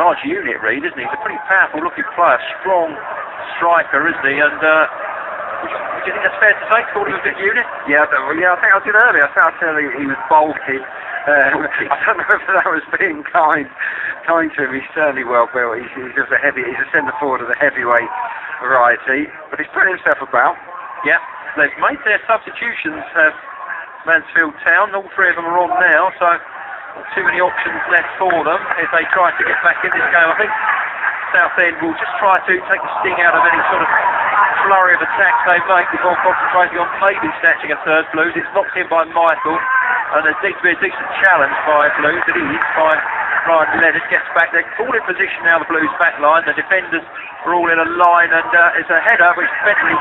large unit, Reid, isn't he? He's a pretty powerful-looking player. Strong striker, isn't he? And do you think that's fair to say? Called him a big unit? Yeah, I think I did earlier. I think he was bulky. I don't know if that was being kind to him. He's certainly well built. He's just he's a centre forward of the heavyweight variety, but he's putting himself about. Yeah, they've made their substitutions. Mansfield Town, all three of them are on now, so not too many options left for them if they try to get back in this game. I think Southend will just try to take the sting out of any sort of flurry of attacks they make before concentrating on maybe snatching a third Blues. It's knocked in by Michael, and there needs to be a decent challenge by Blues. It is by Ryan Leonard. Gets back. They're all in position now, the Blues back line. The defenders are all in a line, and it's a header which eventually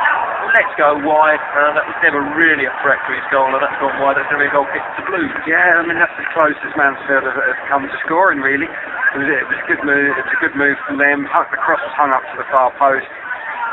lets go wide. That was never really a threat to his goal, and that's gone wide. That's going to be a goal kick to Blues. Yeah, I mean that's as close as Mansfield have come to scoring, really. It was a good move. It's a good move from them. The cross was hung up to the far post,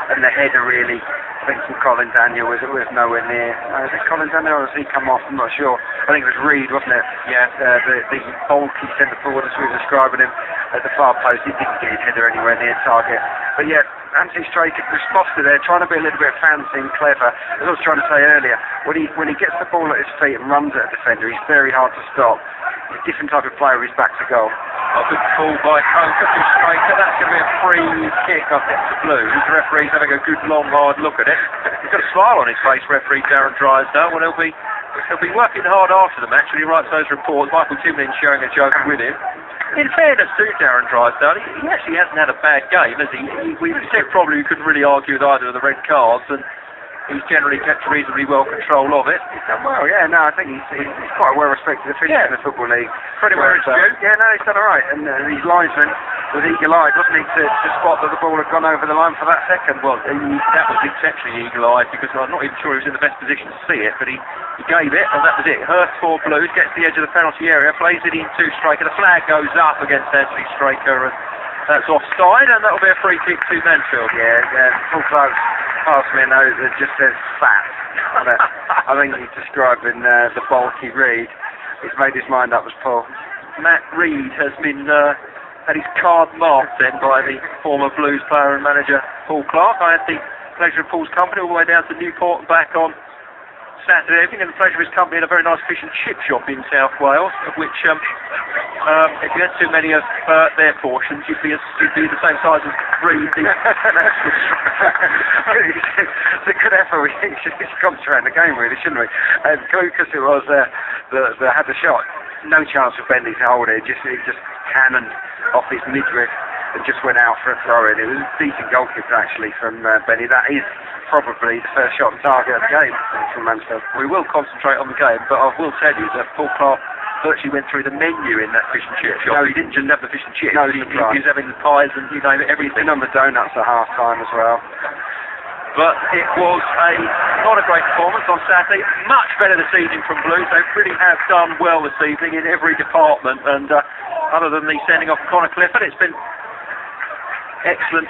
and the header really, I think from Colin Daniel was nowhere near. Is it Colin Daniel or has he come off? I'm not sure. I think it was Reed, wasn't it? Yeah, the bulky centre forward as we were describing him at the far post. He didn't get his header anywhere near target. But yeah, Anthony Straker riposted there, trying to be a little bit fancy and clever. As I was trying to say earlier, when he gets the ball at his feet and runs at a defender, he's very hard to stop. He's a different type of player. He's back to goal. A good call by Coker to Straker. That's going to be a free kick, I think, to Blues. The referee's having a good, long, hard look at it. He's got a smile on his face, referee Darren Drysdale. Well, he'll be working hard after the match when he writes those reports. Michael Timlin sharing a joke with him. In fairness to Darren Drysdale, he actually hasn't had a bad game, has he? We said probably we couldn't really argue with either of the red cards, and he's generally kept reasonably well control of it. He's done well, yeah. No, I think he's quite a well-respected official in the Football League. Pretty well, yeah, no, he's done all right. And his linesman was eagle-eyed, wasn't he, to spot that the ball had gone over the line for that second. Well, that was exceptionally eagle-eyed, because I'm not even sure he was in the best position to see it, but he gave it, and that was it. Hurst for Blues, gets to the edge of the penalty area, plays it into Straker. The flag goes up against Anthony Straker, and that's offside, and that'll be a free kick to Mansfield. Yeah. Paul Clark passed me a note that just says fat. I think he's describing the bulky Reed. He's made his mind up as Paul. Matt Reed has been had his card marked then by the former Blues player and manager Paul Clark. I had the pleasure of Paul's company all the way down to Newport and back on Saturday evening, and the pleasure of his company in a very nice fish and chip shop in South Wales, of which if you had too many of their portions, you'd be the same size as Reed. It's a good effort. We should concentrate on the game, really, shouldn't we? And Lucas, who was that had the shot, no chance for Bentley to hold it. He just cannoned off his midriff and just went out for a throw-in. It was a decent goal kick actually from Benny. That is probably the first shot on target of the game from Mansfield. We will concentrate on the game, but I will tell you that Paul Clark virtually went through the menu in that fish and chip shop. No, he didn't just have the fish and chips. No, he was having the pies and you name it, everything. On the donuts at half time as well. But it was not a great performance on Saturday. Much better this evening from Blues. They really have done well this evening in every department, and other than the sending off Connor Clifford, it's been excellent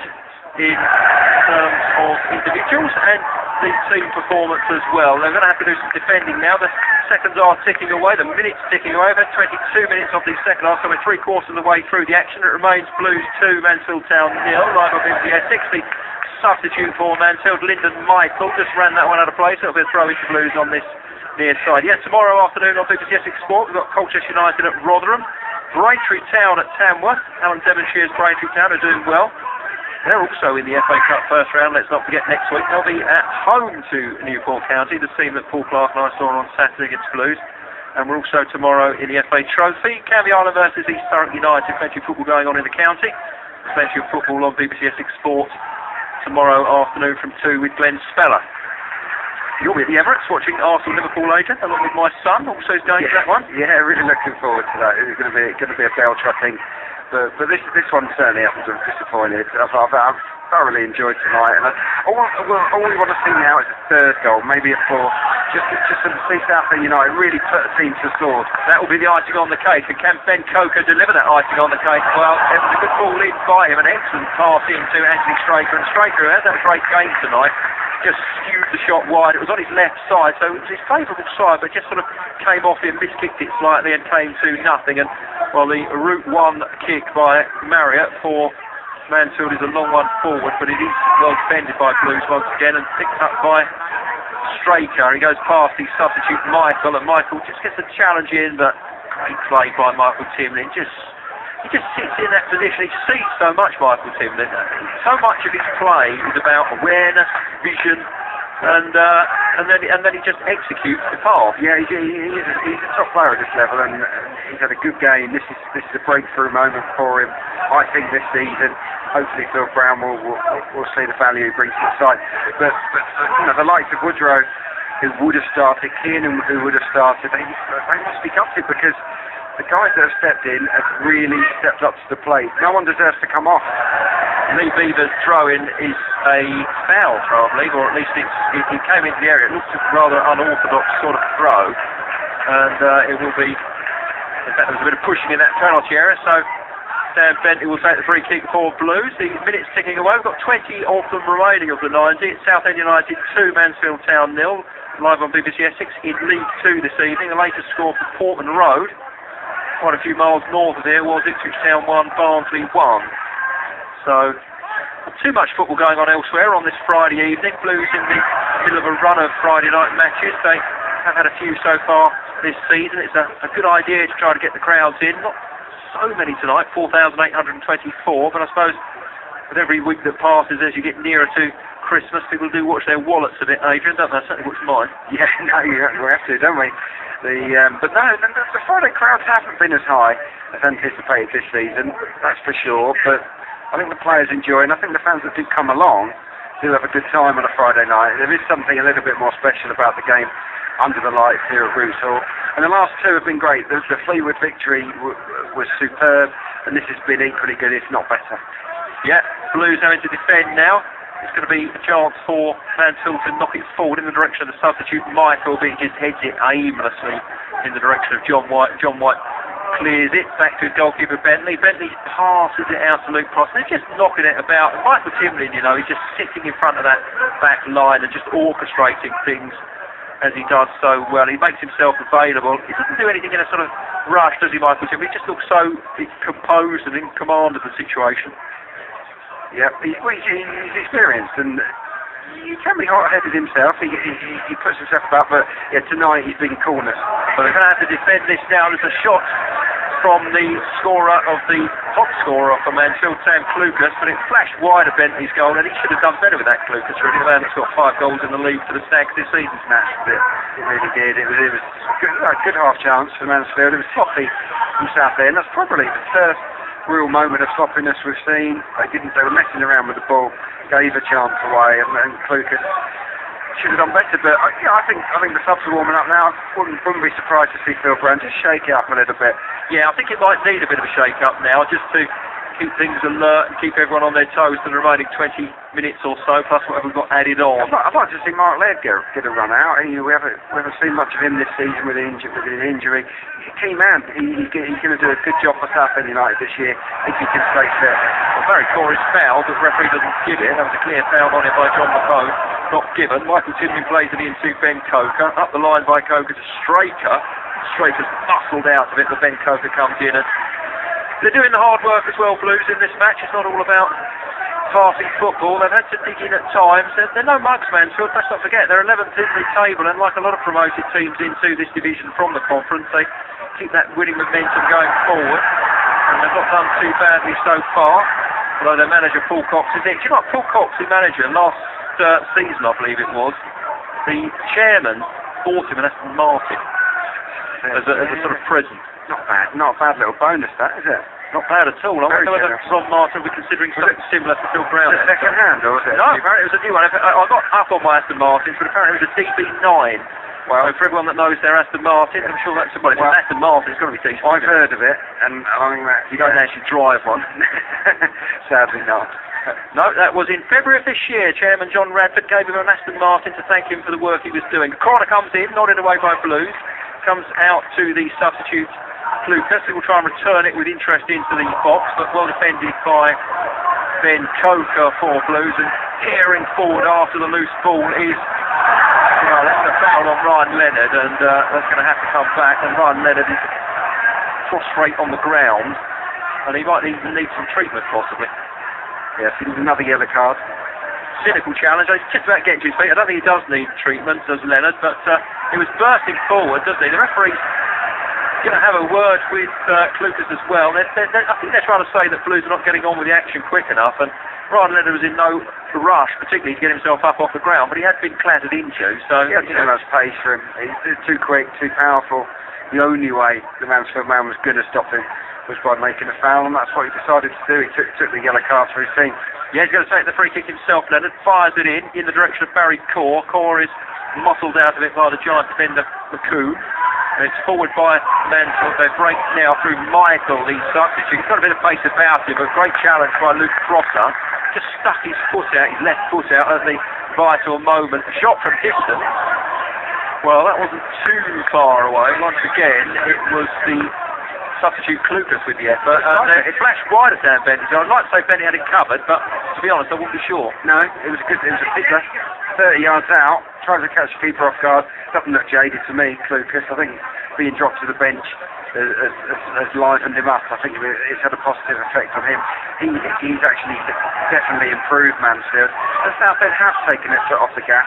in terms of individuals and the team performance as well. They're going to have to do some defending now. The seconds are ticking away, the minutes ticking away. We've had 22 minutes of the second half, so we're 3/4 of the way through the action. It remains Blues 2, Mansfield Town 0, live on BBC 60. Substitute for Mansfield, Lyndon Michael, just ran that one out of place. It'll be a throw into Blues on this near side. Yeah, tomorrow afternoon on BBC Essex Sport, we've got Colchester United at Rotherham, Braintree Town at Tamworth. Alan Devonshire's Braintree Town are doing well. They're also in the FA Cup first round. Let's not forget next week they'll be at home to Newport County, the team that Paul Clark and I saw on Saturday against Blues. And we're also tomorrow in the FA Trophy, Canvey Island versus East Surrey United. Plenty of football going on in the county. Plenty of football on BBC Essex Sport tomorrow afternoon from 2 with Glenn Speller. You'll be at the Emirates watching Arsenal-Liverpool later, along with my son, also is going to that one. Yeah, really looking forward to that. It's going to be a belter, I think. But this one certainly hasn't been disappointed. I've thoroughly enjoyed tonight, and all we want to see now is a third goal, maybe a fourth, just to see Southend United really put a team to the sword. That will be the icing on the cake, and can Ben Coker deliver that icing on the cake? Well, it was a good ball in by him, an excellent pass into Anthony Straker, and Straker, who has had a great game tonight, just skewed the shot wide. It was on his left side, so it was his favourable side, but just sort of came off him, miskicked it slightly and came to nothing. And well, the route one kick by Marriott for Mansfield is a long one forward, but it is well defended by Blues once again and picked up by Straker. He goes past his substitute Michael, and Michael just gets a challenge in, but great play by Michael Timlin. He just sits in that position. He sees so much, Michael Timlin. So much of his play is about awareness, vision, and and then he just executes the pass. Yeah, he's a top player at this level, and he's had a good game. This is a breakthrough moment for him, I think, this season. Hopefully Phil Brown will see the value he brings to the side. But you know, the likes of Woodrow, who would have started, Kiernan, who would have started, they must be gutted, because the guys that have stepped in have really stepped up to the plate. No one deserves to come off. Lee Beaver's throw-in is a foul throw, I believe, or at least it came into the area. It looks a rather unorthodox sort of throw, and it will be, in fact, there was a bit of pushing in that penalty area, so Sam Bentley will take the free kick for Blues. The minutes ticking away. We've got 20 of them remaining of the 90. It's Southend United 2, Mansfield Town 0. Live on BBC Essex in League 2 this evening. The latest score for Portman Road, quite a few miles north of here, was Ipswich Town 1, Barnsley 1. So, not too much football going on elsewhere on this Friday evening. Blues in the middle of a run of Friday night matches. They have had a few so far this season. It's a good idea to try to get the crowds in. Not so many tonight, 4,824, but I suppose with every week that passes, as you get nearer to Christmas, people do watch their wallets a bit, Adrian, don't they? Certainly watch mine. Yeah, no, we have to, don't we? But no, the Friday crowds haven't been as high as anticipated this season, that's for sure. But I think the players enjoy, and I think the fans that do come along do have a good time on a Friday night. There is something a little bit more special about the game under the lights here at Roos Hall. And the last two have been great. The Fleetwood victory was superb, and this has been equally good, if not better. Yeah, Blues having to defend now. It's going to be a chance for Mansfield to knock it forward in the direction of the substitute Michael, but he just heads it aimlessly in the direction of John White. John White clears it back to his goalkeeper Bentley. Bentley passes it out to Luke Cross. They're just knocking it about. And Michael Timlin, you know, he's just sitting in front of that back line and just orchestrating things as he does so well. He makes himself available. He doesn't do anything in a sort of rush, does he, Michael Timlin? He just looks so composed and in command of the situation. Yeah, he's experienced, and he can be hot-headed himself. He puts himself about, but yeah, tonight he's been cornered. So they're going to have to defend this now. There's a shot from the scorer of the top scorer for Mansfield, Sam Clucas, but it flashed wide of Bentley's goal, and he should have done better with that, Clucas. Really, the man that's got 5 goals in the league for the Stags this season. Smashed it. It really did. It was a good half chance for Mansfield. It was sloppy from Southend. That's probably the first real moment of sloppiness we've seen. They were messing around with the ball, gave a chance away, and Clucas should have done better. But yeah, I think the subs are warming up now. Wouldn't be surprised to see Phil Brown just shake it up a little bit. Yeah, I think it might need a bit of a shake up now, just to keep things alert and keep everyone on their toes for the remaining 20 minutes or so, plus whatever we've got added on. I'd like to see Mark Laird get a run out. We haven't seen much of him this season with an injury. He's a key man. He's going to do a good job for Southend United this year if he can stay fit. Well, very Corey's foul, but the referee doesn't give it. That was a clear foul on it by John McCone. Not given. Michael Tidman plays it into Ben Coker. Up the line by Coker to Straker. Straker's muscled out of it, but Ben Coker comes in, and they're doing the hard work as well, Blues, in this match. It's not all about passing football. They've had to dig in at times. They're no mugs, Mansfield. Let's not forget, they're 11th in the table, and like a lot of promoted teams into this division from the conference, they keep that winning momentum going forward. And they've not done too badly so far, although their manager, Paul Cox, is it. Do you know what? Paul Cox, the manager, last season, I believe it was, the chairman bought him an Aston Martin as a sort of present. Not a bad little bonus, that, is it? Not bad at all. I wonder whether Ron Martin will be considering something similar for Phil Brown. Was it second hand, or was it? No, apparently it was a new one. I got up on my Aston Martin, but apparently it was a DB9. Well, for everyone that knows their Aston Martin, I'm sure that's somebody. Well, Aston Martin, it's got to be decent. I've heard of it, and I think that you don't actually drive one. Sadly not. No, that was in February of this year. Chairman John Radford gave him an Aston Martin to thank him for the work he was doing. The corner comes in, nodded away by Blues, comes out to the substitute Lucas, who will try and return it with interest into the box, but well defended by Ben Coker for Blues, and tearing forward after the loose ball is, well, that's a foul on Ryan Leonard, and that's going to have to come back, and Ryan Leonard is prostrate on the ground, and he might even need some treatment possibly. Yes, it was another yellow card. Cynical challenge. He's just about getting to his feet. I don't think he does need treatment, does Leonard, but he was bursting forward, doesn't he? The referee's going to have a word with Clucas as well. I think they're trying to say that Blues are not getting on with the action quick enough, and Ryan Leonard was in no rush, particularly to get himself up off the ground, but he had been clattered into, so... He had too much pace for him. He's too quick, too powerful. The only way the Mansfield man was going to stop him was by making a foul, and that's what he decided to do. He took the yellow card for his team. Yeah, he's going to take the free kick himself, Leonard. Fires it in the direction of Barry Core. Core is muscled out of it by the giant defender, McCoon. And it's forward by Mansfield. They break now through Michael, the substitute. He's got a bit of pace about him, but great challenge by Luke Prosser. Just stuck his foot out, his left foot out at the vital moment. A shot from distance. Well, that wasn't too far away. Once again, it was the substitute Klukas with the effort. It flashed wide at Dan Bentley. I'd like to say Bentley had it covered, but to be honest, I wouldn't be sure. No, it was a picker. 30 yards out, tries to catch the keeper off guard. Doesn't look jaded to me, Klukas. I think being dropped to the bench has livened him up. I think it's had a positive effect on him. He's actually definitely improved Mansfield. The Southend have taken it off the gas.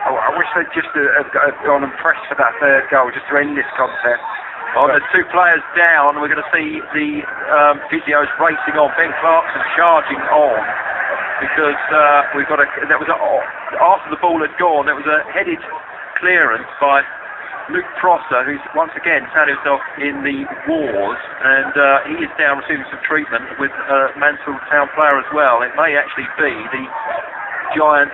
I wish they'd just have gone and pressed for that third goal just to end this contest. Well, there's two players down. We're going to see the physios racing on. Ben Clarkson charging on because after the ball had gone, there was a headed clearance by Luke Prosser, who's once again found himself in the wars, and he is down receiving some treatment with Mansfield Town player as well. It may actually be the giant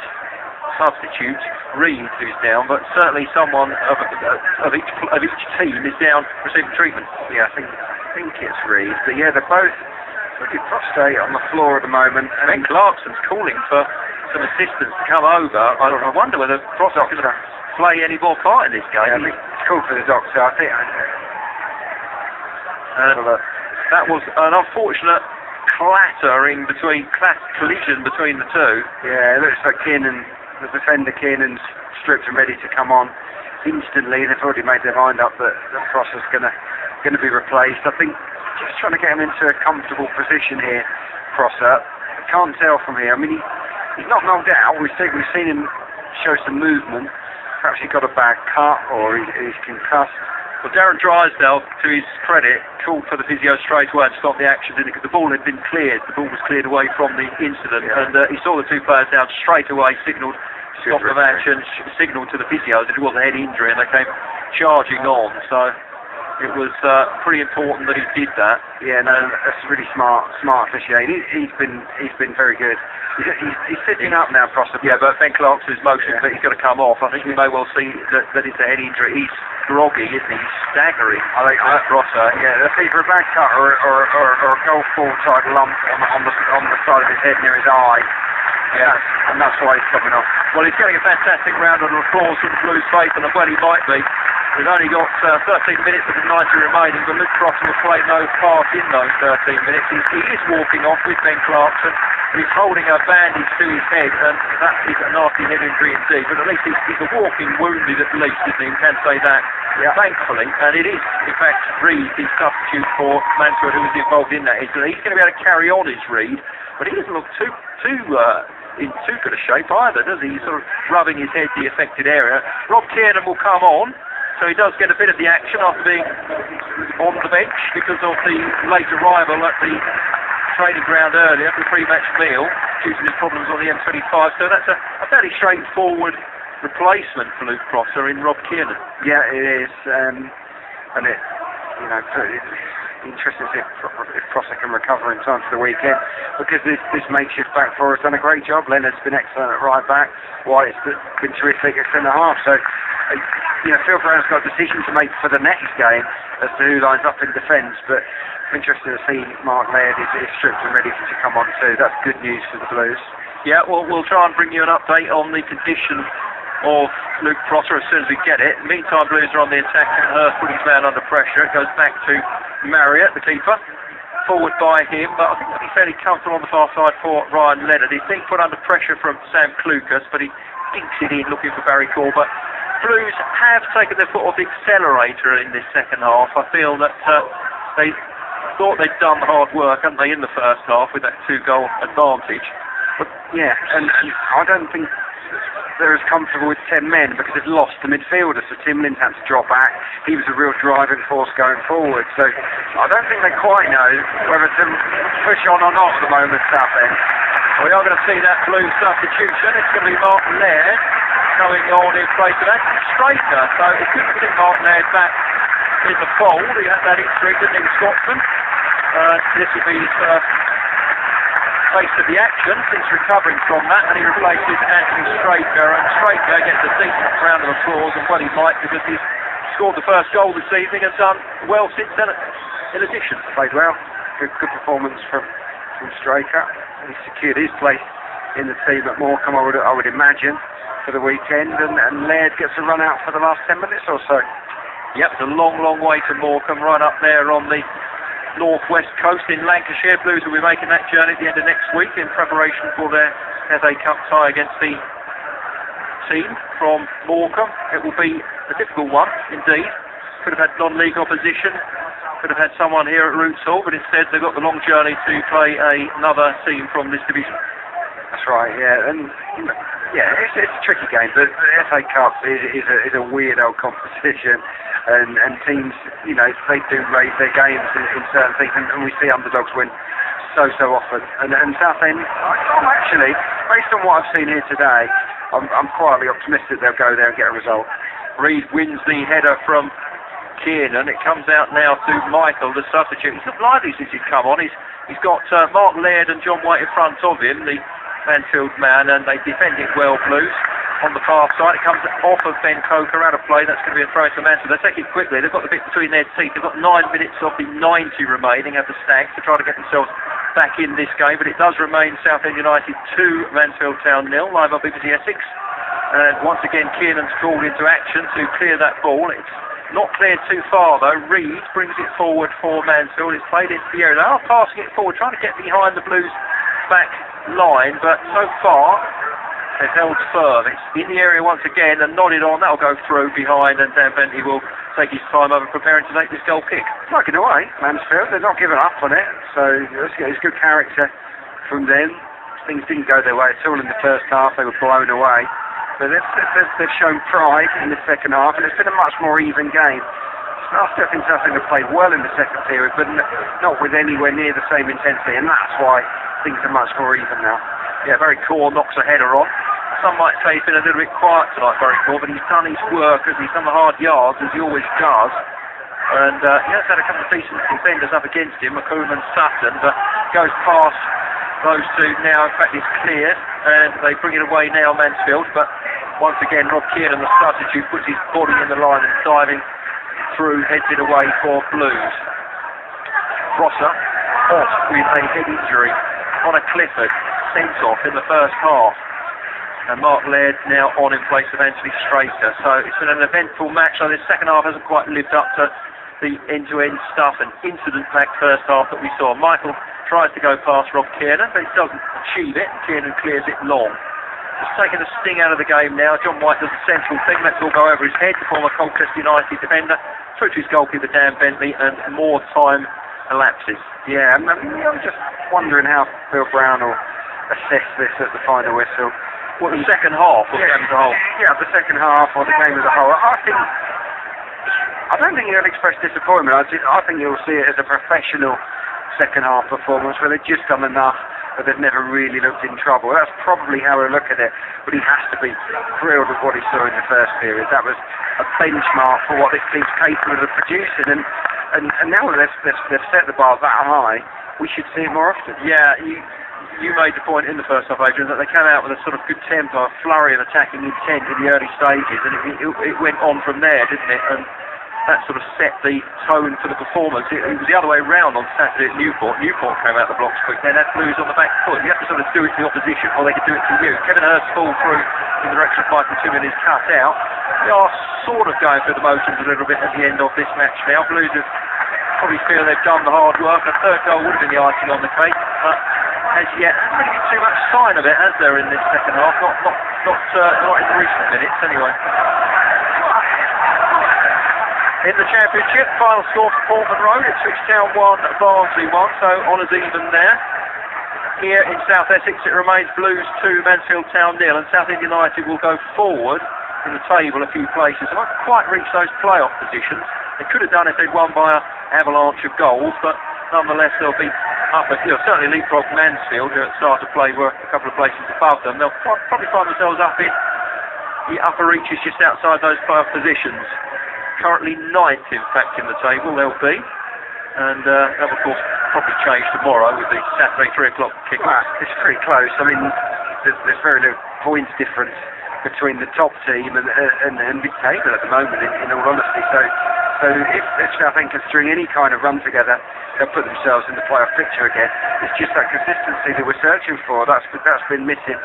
substitute Reed who's down, but certainly someone of each team is down receiving treatment. Yeah, I think it's Reed, but yeah, they're both looking prostrate on the floor at the moment. And Ben Clarkson's calling for some assistance to come over. I wonder whether Prosser's going to play any more part in this game. Yeah, I think it's called for the doctor. I think that was an unfortunate collision between the two. Yeah, it looks like the defender Kiernan's stripped and ready to come on instantly. They've already made their mind up that Prosser's going to be replaced. I think just trying to get him into a comfortable position here, Prosser. I can't tell from here. I mean, he's not knocked out. We've seen him show some movement. Perhaps he got a bad cut or he's concussed. Well, Darren Drysdale, to his credit, called for the physio straight away and stopped the action, didn't it? Because the ball had been cleared. The ball was cleared away from the incident, and he saw the two players down straight away, signalled stop of action, signalled to the physios that it was a head injury, and they came charging on. So it was pretty important that he did that. Yeah, no, that's really smart officiating. He's been very good. He's sitting up now, Prosser. Yeah, but Ben Clarkson's motion that he's going to come off. I think we may well see that it's a head injury. He's groggy, isn't he? He's staggering. I think Prosser. Yeah, that's either a bad cut or a golf ball type lump on the side of his head near his eye. Yeah, and that's why he's coming off. Well, he's getting a fantastic round of applause from the Blues faith, and well, he might be. We've only got 13 minutes of the 90 remaining, but Luke Prosser will play no part in those 13 minutes. He is walking off with Ben Clarkson. He's holding a bandage to his head, and that is a nasty head injury indeed. But at least he's a walking wounded at least, isn't he? We can say that, thankfully. And it is, in fact, Reed, the substitute for Mansfield, who was involved in that incident. He's going to be able to carry on his Reed, but he doesn't look in too good a shape either, does he? He's sort of rubbing his head the affected area. Rob Kiernan will come on. So he does get a bit of the action after being on the bench because of the late arrival at the training ground earlier for the pre-match meal due to his problems on the M25. So that's a fairly straightforward replacement for Luke Prosser in Rob Kiernan. Yeah, it is. And it's interesting to see if Prosser can recover in time for the weekend, because this makeshift back four has done a great job. Leonard's been excellent at right back. White's been terrific at centre half. So Phil Brown's got a decision to make for the next game as to who lines up in defence, but interesting to see Mark Laird is stripped and ready to come on too. That's good news for the Blues. Yeah, well, we'll try and bring you an update on the condition of Luke Prosser as soon as we get it. Meantime, Blues are on the attack, and Hurst putting his man under pressure. It goes back to Marriott, the keeper. Forward by him, but I think he'll be fairly comfortable on the far side for Ryan Leonard. He's being put under pressure from Sam Klukas, but he dinks it in looking for Barry Core. But Blues have taken their foot off the accelerator in this second half. I feel that they thought they'd done hard work, hadn't they, in the first half with that 2-goal advantage. But yeah, and I don't think they're as comfortable with 10 men because they've lost the midfielder, so Timlin's had to drop back. He was a real driving force going forward, so I don't think they quite know whether to push on or not at the moment, Southend. We are going to see that blue substitution. It's going to be Mark Laird coming on in place of Anthony Straker. So it's good to see Mark Laird back in the fold. He had that injury, didn't he, in Scotland? This will be his first taste of the action since recovering from that, and he replaces Anthony Straker. And Straker gets a decent round of applause, and well he might, because he's scored the first goal this evening and done well since then. In addition, Played well. Good performance from Straker. He secured his place in the team at Morecambe, I would imagine, for the weekend, and Laird gets a run out for the last 10 minutes or so. Yep, it's a long way to Morecambe, right up there on the northwest coast in Lancashire. Blues will be making that journey at the end of next week in preparation for their FA Cup tie against the team from Morecambe. It will be a difficult one indeed. Could have had non-league opposition, could have had someone here at Roots Hall, but instead they've got the long journey to play another team from this division. That's right, yeah, and yeah, it's a tricky game. The FA Cup is a weird old competition, and teams, you know, they do raise their games in certain things, and we see underdogs win so often. And Southend, I'm actually, based on what I've seen here today, I'm quietly optimistic they'll go there and get a result. Reid wins the header from Kiernan. It comes out now to Michael, the substitute. He's looked lively since he's come on. He's got Mark Laird and John White in front of him, the Mansfield man, and they defend it well, Blues. On the far side, it comes off of Ben Coker, out of play. That's going to be a throw to Mansfield. They take it quickly. They've got the bit between their teeth. They've got 9 minutes of the 90 remaining at the Stags to try to get themselves back in this game, but it does remain Southend United 2, Mansfield Town 0, live on BBC Essex. And once again, Kiernan's called into action to clear that ball. It's not cleared too far though. Reid brings it forward for Mansfield. It's played into the area. They are passing it forward, trying to get behind the Blues back line, but so far they've held firm. It's in the area once again and nodded on. That'll go through behind, and Dan Bentley will take his time over preparing to take this goal kick. Plugging away, Mansfield. They're not giving up on it, so it's good character from them. Things didn't go their way at all in the first half. They were blown away. But they've shown pride in the second half, and it's been a much more even game. I still think Southend have played well in the second period, but not with anywhere near the same intensity, and that's why things are much more even now. Yeah, very cool, knocks a header on. Some might say he's been a little bit quiet tonight, very cool, but he's done his work, as he's done the hard yards, as he always does. And he has had a couple of decent defenders up against him, McComb and Sutton, but goes past those two now. In fact, it's clear, and they bring it away now, Mansfield. But once again, Rob Kiernan, the substitute, puts his body in the line and diving through, heads it away for Blues. Prosser off with a head injury. Connor Clifford sent off in the first half. And Mark Laird now on in place of Anthony Straker. So it's been an eventful match. So this second half hasn't quite lived up to the end-to-end stuff and incident-packed first half that we saw. Michael tries to go past Rob Kiernan, but he doesn't achieve it. Kiernan clears it long. It's taking the sting out of the game now. John White does a central thing. Let's all go over his head. The former Colchester United defender through to his goalkeeper Dan Bentley, and more time elapses. Yeah, I'm just wondering how Phil Brown will assess this at the final whistle. What, the second half or the game as a whole? Yeah, the second half or the game as a whole. I don't think he'll express disappointment. I think he'll see it as a professional second half performance where they've just done enough, but they've never really looked in trouble. That's probably how he'll look at it, but he has to be thrilled with what he saw in the first period. That was a benchmark for what this team's capable of producing, and now that they've set the bar that high, we should see it more often. Yeah, you made the point in the first half, Adrian, that they came out with a sort of good tempo, a flurry of attacking intent in the early stages, and it went on from there, didn't it? And that sort of set the tone for the performance. It was the other way round on Saturday at Newport. Newport came out the blocks quick, then had Blues on the back foot. You have to sort of do it to the opposition, or they could do it to you. Kevin Hurst fall through in the direction of Michael Timmon is cut out. They are sort of going through the motions a little bit at the end of this match now. Blues have probably feel they've done the hard work. A third goal would have been the icing on the cake, but as yet, not really too much sign of it, has there, in this second half? Not in recent minutes, anyway. In the Championship, final score for Portman Road, Ipswich Town 1, Barnsley 1, so honours even there. Here in South Essex, it remains Blues 2, Mansfield Town 0, and Southend United will go forward in the table a few places. They won't quite reach those playoff positions. They could have done if they'd won by an avalanche of goals, but nonetheless they'll be certainly leapfrog Mansfield, who at the start of play were a couple of places above them. They'll probably find themselves up in the upper reaches just outside those playoff positions. Currently 9th, in fact, in the table, they'll be. And that will, of course, probably change tomorrow with the Saturday 3 o'clock kick-off. Well, it's pretty close. I mean, there's very little points difference between the top team and mid-table at the moment, in all honesty. So if Southend can string any kind of run together, they'll put themselves in the playoff picture again. It's just that consistency that we're searching for. That's been missing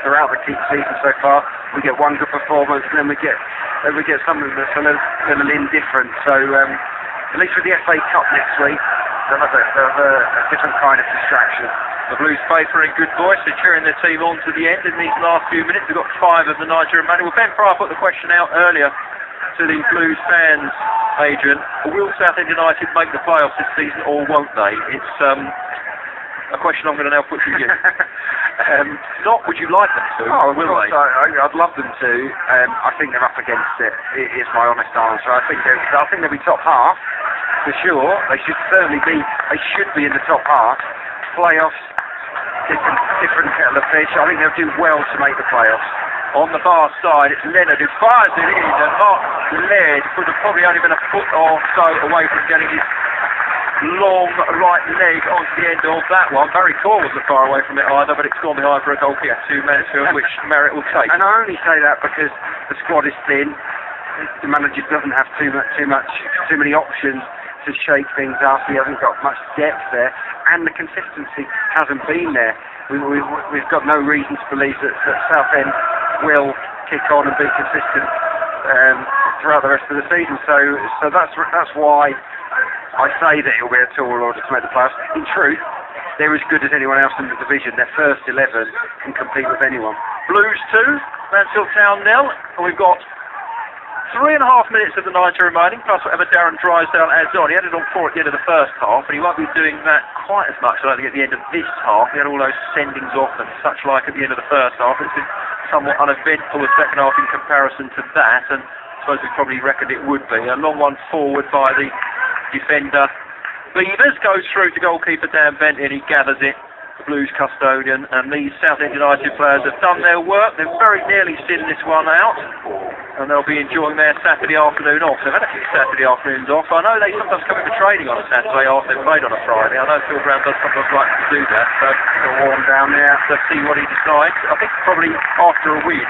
throughout the season so far. We get one good performance, and then we get something that's a little indifferent. So at least with the FA Cup next week, they'll have a different kind of distraction. The Blues paper in good voice, they're cheering their team on to the end in these last few minutes. We've got 5 of the Nigerian money. Well, Ben Pryor put the question out earlier to the Blues fans, Adrian. Will Southend United make the playoffs this season, or won't they? It's a question I'm going to now put to you. Not would you like them to, will they? I'd love them to. I think they're up against it, is my honest answer. I think they'll be top half, for sure. They should be in the top half. Playoffs, different kettle of fish. I think they'll do well to make the playoffs. On the far side, it's Leonard who fires it in, and Mark Laird could have probably only been a foot or so away from getting his long right leg onto the end of that one. Barry Core wasn't far away from it either, but it's gone behind for a goal kick to Mansfield, which Merritt will take. And I only say that because the squad is thin. The manager doesn't have too many options to shake things up. He hasn't got much depth there, and the consistency hasn't been there. We've got no reason to believe that Southend will kick on and be consistent throughout the rest of the season. So that's why I say that it'll be a tall order to make the playoffs. In truth, they're as good as anyone else in the division. Their first 11 can compete with anyone. Blues 2, Mansfield Town 0, and we've got 3.5 minutes of the 90 remaining, plus whatever Darren Drysdale adds on. He added on 4 at the end of the first half, but he won't be doing that quite as much, I don't think, at the end of this half. He had all those sendings off and such like at the end of the first half. It's been somewhat uneventful the second half in comparison to that, and I suppose we probably reckoned it would be. A long one forward by the defender Beavers, goes through to goalkeeper Dan Benton. He gathers it, the Blues custodian, and these Southend United players have done their work. They've very nearly seen this one out, and they'll be enjoying their Saturday afternoon off. They've had a few Saturday afternoons off. I know they sometimes come in for training on a Saturday after they've played on a Friday. I know Phil Brown does sometimes like to do that, so they'll warm down there to see what he decides. I think probably after a win,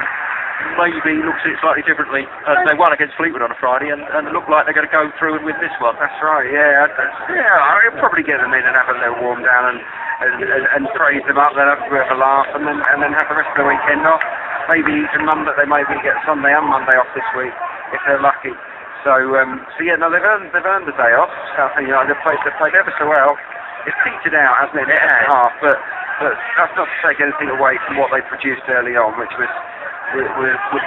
maybe looks at it slightly differently. They won against Fleetwood on a Friday, and look like they're going to go through and win this one. That's right, yeah. I'll probably get them in and have a little warm down and praise them up, then have a bit of a laugh, and then have the rest of the weekend off. Maybe even Monday, they maybe get Sunday and Monday off this week if they're lucky. So yeah, no, they've earned the day off. Southend United, they've played ever so well. It's petered out, hasn't it? Half, but that's not to take anything away from what they produced early on, which was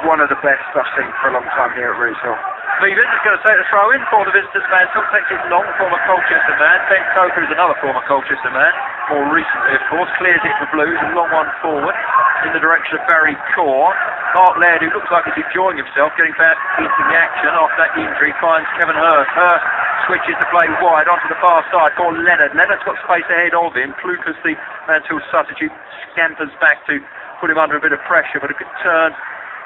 one of the best I've seen for a long time here at Roosevelt. Beavers is going to take the throw in for the visitors. Mansfield takes it long, former Colchester man. Ben Coker is another former Colchester man, more recently of course. Clears it for Blues, a long one forward in the direction of Barry Core. Mark Laird, who looks like he's enjoying himself, getting back into the action after that injury, finds Kevin Hurst. Hurst switches to play wide onto the far side for Leonard. Leonard's got space ahead of him. Clucas, the Mansfield substitute, scampers back to put him under a bit of pressure, but a good turn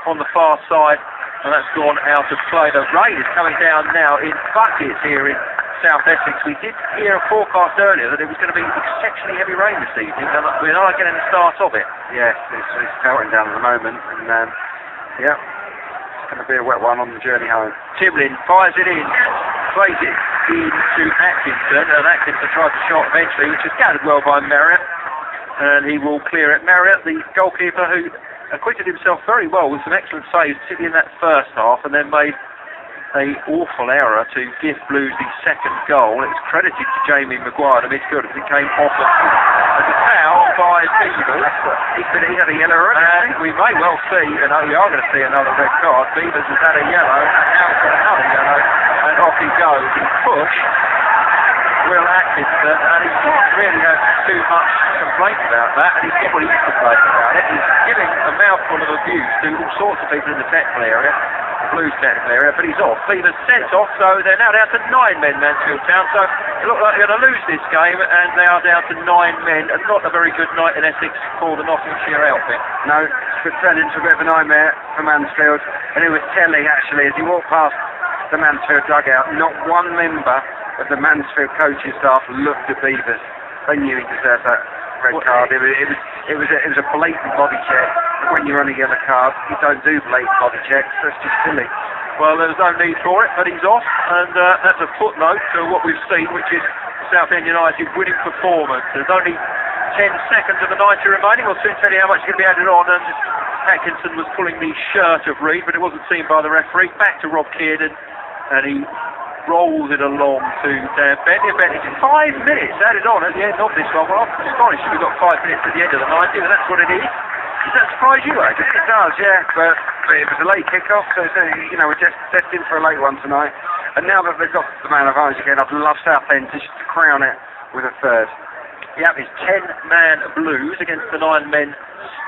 on the far side, and that's gone out of play. The rain is coming down now in buckets here in South Essex. We did hear a forecast earlier that it was going to be exceptionally heavy rain this evening, and we're not getting the start of it. Yes, it's pelting down at the moment, and yeah, it's going to be a wet one on the journey home. Timlin fires it in, plays it into Atkinson, and Atkinson tries a shot eventually, which is gathered well by Merritt, and he will clear it. Merritt, the goalkeeper who acquitted himself very well with some excellent saves, particularly in that first half, and then made an awful error to give Blues the second goal. It's credited to Jamie Maguire, the midfielder, because it came off as a foul by Beavers. He had a yellow already, and we may well see, and we are going to see another red card. Beavers has had a yellow, and now he's got another yellow, and off he goes. He pushed Will Atkinson, and he can't really have too much complaint about that, and he's got what he needs to complain about it. He's giving a mouthful of abuse to all sorts of people in the technical area. Blues technical area, but he's off. Beaver's sent off, so they're now down to 9 men, Mansfield Town. So it looks like they're going to lose this game, and they are down to 9 men, and not a very good night in Essex for the Nottinghamshire outfit. No, it could turn into a bit of a nightmare for Mansfield, and it was telling actually as you walk past the Mansfield dugout, not one member of the Mansfield coaching staff looked at Beavers. They knew he deserved that red card. It was a blatant body check. When you're on a yellow card, you don't do blatant body checks. That's just silly. Well, there's no need for it, but he's off, and that's a footnote to what we've seen, which is Southend United winning performance. There's only 10 seconds of the 90 remaining. We'll soon tell you how much is going to be added on. And Atkinson was pulling the shirt of Reed, but it wasn't seen by the referee. Back to Rob Kearden, and he rolls it along to Dan Bentley. It's 5 minutes added on at the end of this one. Well, I'm astonished we've got 5 minutes at the end of the 90, but that's what it is. Does that surprise you, Adrian? It does, yeah, but it was a late kick-off, so we're just destined for a late one tonight. And now that they've got the man advantage again, I'd love Southend to crown it with a third. Yep, it's 10-man Blues against the 9-men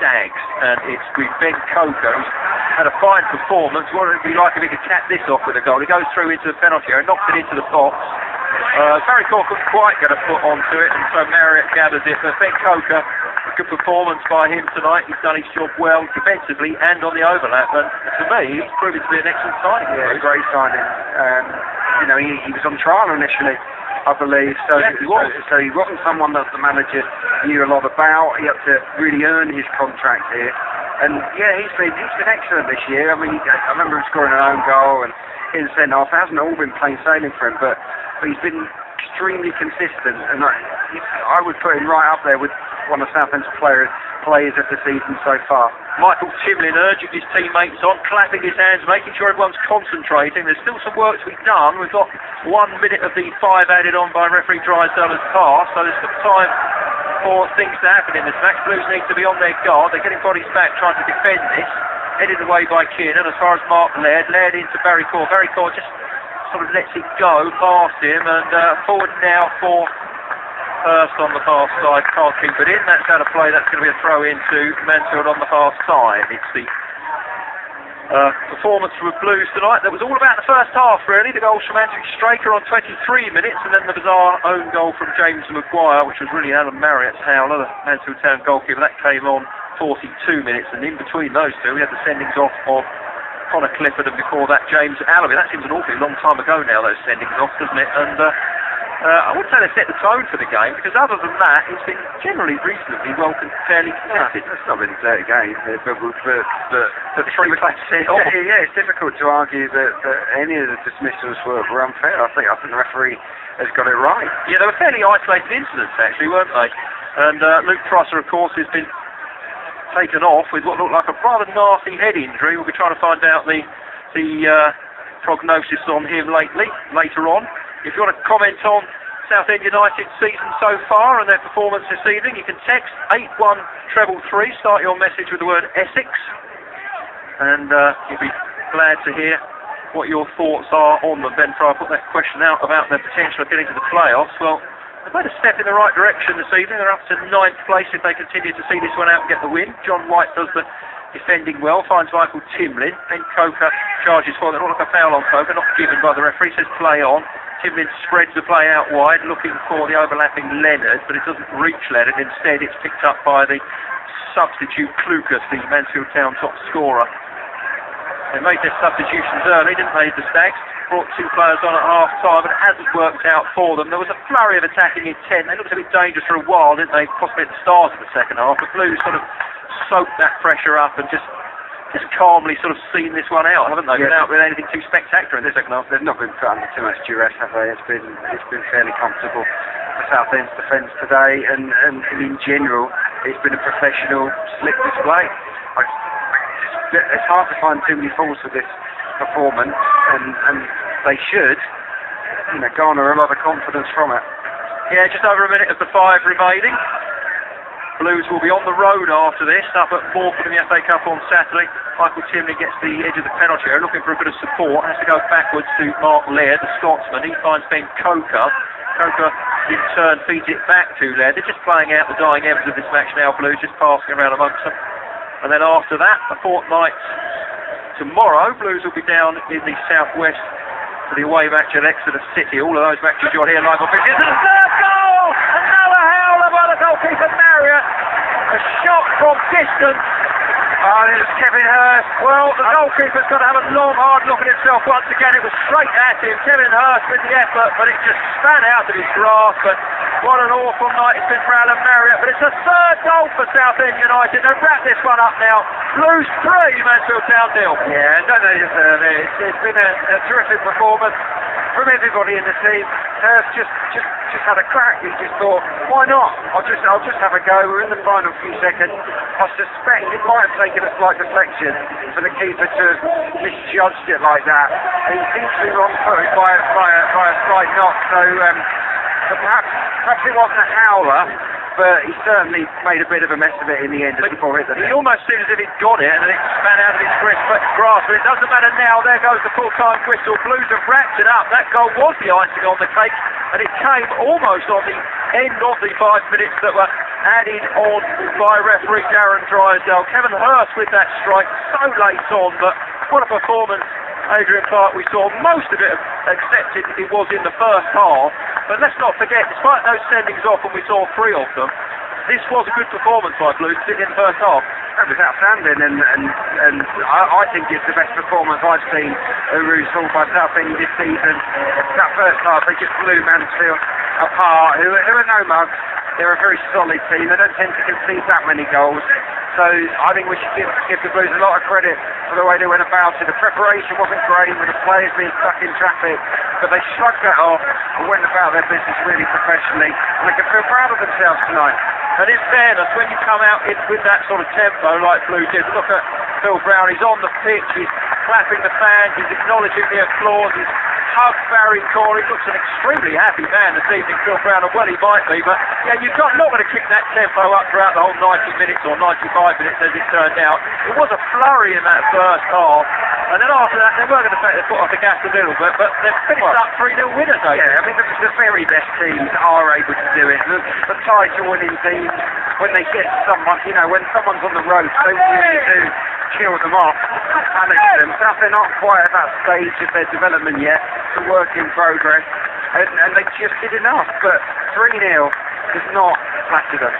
Stags, and it's with Ben Coker, who's had a fine performance. What would it be like if he could cap this off with a goal? He goes through into the penalty area, knocks it into the box. Barry Cook couldn't quite get a foot onto it, and so Marriott gathers it. But Ben Coker, a good performance by him tonight. He's done his job well defensively and on the overlap, and to me, he's proven to be an excellent signing. Yeah, a great signing. He was on trial initially, I believe, so yes, he was. So he wasn't someone that the manager knew a lot about. He had to really earn his contract here, and yeah, he's been excellent this year. I mean, I remember him scoring an own goal and getting sent off. It hasn't all been plain sailing for him, but he's been extremely consistent, and I would put him right up there with one of Southend's players of the season so far. Michael Timlin urging his teammates on, clapping his hands, making sure everyone's concentrating. There's still some work to be done. We've got 1 minute of the 5 added on by referee Drysdale has passed, so there's still time for things to happen in this match. Blues need to be on their guard. They're getting bodies back, trying to defend this. Headed away by Kiernan as far as Mark Laird into Barry Core. Barry Core just sort of lets it go past him, and forward now for Hurst on the far side. Can't keep it in. That's out of play. That's going to be a throw into Mansfield on the far side. It's the performance from the Blues tonight that was all about the first half, really. The goals from Andrew Straker on 23 minutes, and then the bizarre own goal from James Maguire, which was really Alan Marriott's howler, the Mansfield Town goalkeeper. That came on 42 minutes, and in between those two we had the sendings off of Connor Clifford, and before that James Allaby. That seems an awfully long time ago now, those sendings off, doesn't it? And I wouldn't say they set the tone for the game, because other than that it's been generally reasonably well fairly contested. It's not been 30 games, but the 3 players sent off. Yeah, it's difficult to argue that any of the dismissals were unfair. I think the referee has got it right. Yeah, they were fairly isolated incidents actually, weren't they? And Luke Prosser, of course, has been taken off with what looked like a rather nasty head injury. We'll be trying to find out the prognosis on him later on. If you want to comment on Southend United's season so far and their performance this evening, you can text 81333, start your message with the word Essex, and you'll be glad to hear what your thoughts are on them. Ben Fry put that question out about their potential of getting to the playoffs. Well, they've made a step in the right direction this evening. They're up to 9th place if they continue to see this one out and get the win. John White does the defending well, finds Michael Timlin. Ben Coker charges for it. Not like a foul on Coker, not given by the referee, says play on. Timlin spreads the play out wide, looking for the overlapping Leonard, but it doesn't reach Leonard. Instead, it's picked up by the substitute Klukas, the Mansfield Town top scorer. They made their substitutions early, didn't they, the Stags? Brought 2 players on at half-time, but it hasn't worked out for them. There was a flurry of attacking intent. They looked a bit dangerous for a while, didn't they? Possibly at the start of the second half. The Blues sort of soaked that pressure up and just calmly sort of seen this one out, haven't they? Yeah. Without really anything too spectacular in the second half. They've not been put under too much duress, have they? It's been fairly comfortable for Southend's defence today, and in general, it's been a professional, slick display. It's hard to find too many faults with this performance, and they should, garner a lot of confidence from it. Yeah, just over a minute of the 5 remaining. Blues will be on the road after this, up at Morford in the FA Cup on Saturday. Michael Timlin gets the edge of the penalty area, looking for a bit of support, has to go backwards to Mark Laird, the Scotsman. He finds Ben Coker. Coker in turn feeds it back to Laird. They're just playing out the dying embers of this match now, Blues, just passing around amongst them. And then after that, a fortnight's tomorrow. Blues will be down in the southwest for the away match at Exeter City. All of those matches you'll hear live on This is the third goal! Another howler by the goalkeeper Marriott. A shot from distance. Oh, it was Kevin Hurst. Well, the goalkeeper's got to have a long, hard look at himself once again. It was straight at him. Kevin Hurst with the effort, but it just span out of his grasp. And what an awful night it's been for Alan Marriott. But it's the third goal for Southend United. They've wrapped this one up now. Blues 3, Mansfield Town 0. Yeah, don't they deserve it? It's been a terrific performance from everybody in the team. Hurst just had a crack. He just thought, why not? I'll just have a go. We're in the final few seconds. I suspect it might have taken a slight deflection for the keeper to have misjudged it like that. He seems to be wrong-footed by a slight knock. So perhaps it wasn't a howler, but he certainly made a bit of a mess of it in the end just before it hit the net. He almost seemed as if he'd got it and then it span out of his grasp. But it doesn't matter now. There goes the full-time whistle. Blues have wrapped it up. That goal was the icing on the cake, and it came almost on the end of the 5 minutes that were added on by referee Darren Drysdale. Kevin Hurst with that strike so late on, but what a performance. Adrian Clark, we saw most of it accepted it was in the first half, but let's not forget, despite those sendings off, and we saw 3 of them, this was a good performance by Blues in the first half. That was outstanding, and I think it's the best performance I've seen at Roos Hall by Southend this season. That first half, they just blew Mansfield apart, who are no mugs. They're a very solid team. They don't tend to concede that many goals. So I think we should give the Blues a lot of credit for the way they went about it. The preparation wasn't great with the players being stuck in traffic, but they shrugged that off and went about their business really professionally, and they can feel proud of themselves tonight. And in fairness, when you come out with that sort of tempo like Blues did, look at Phil Brown, he's on the pitch, he's clapping the fans, he's acknowledging the applause, he's hugged Barry Corey, looks an extremely happy man this evening, Phil Brown, and well he might be, but yeah, you've not got to keep that tempo up throughout the whole 90 minutes or 95 minutes as it turned out. It was a flurry in that first half, and then after that they were going to take their foot off the gas a little bit, but they've finished up 3-0 winners. Yeah, I mean the very best teams are able to do it. The title-winning teams, when they get someone, when someone's on the ropes, they really do kill them off, punish them. They're not quite at that stage of their development yet. It's a work in progress, and they just did enough. But 3-0 does not flatter them.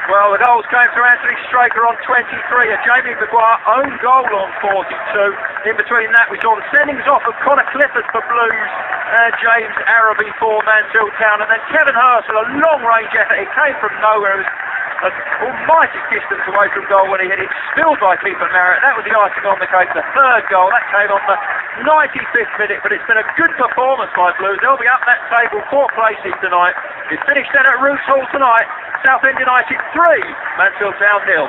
Well, the goals came through Anthony Straker on 23, a Jamie Maguire own goal on 42. In between that, we saw the sendings off of Connor Clifford for Blues and James Araby for Mansfield Town, and then Kevin Hurst with a long-range effort. It came from nowhere. It was an almighty distance away from goal when he hit it, spilled by keeper Marriott. That was the icing on the cake. The third goal, that came on the 95th minute, but it's been a good performance by Blues. They'll be up that table 4 places tonight. It's finished then at Roos Hall tonight. Southend United 3, Mansfield Town 0.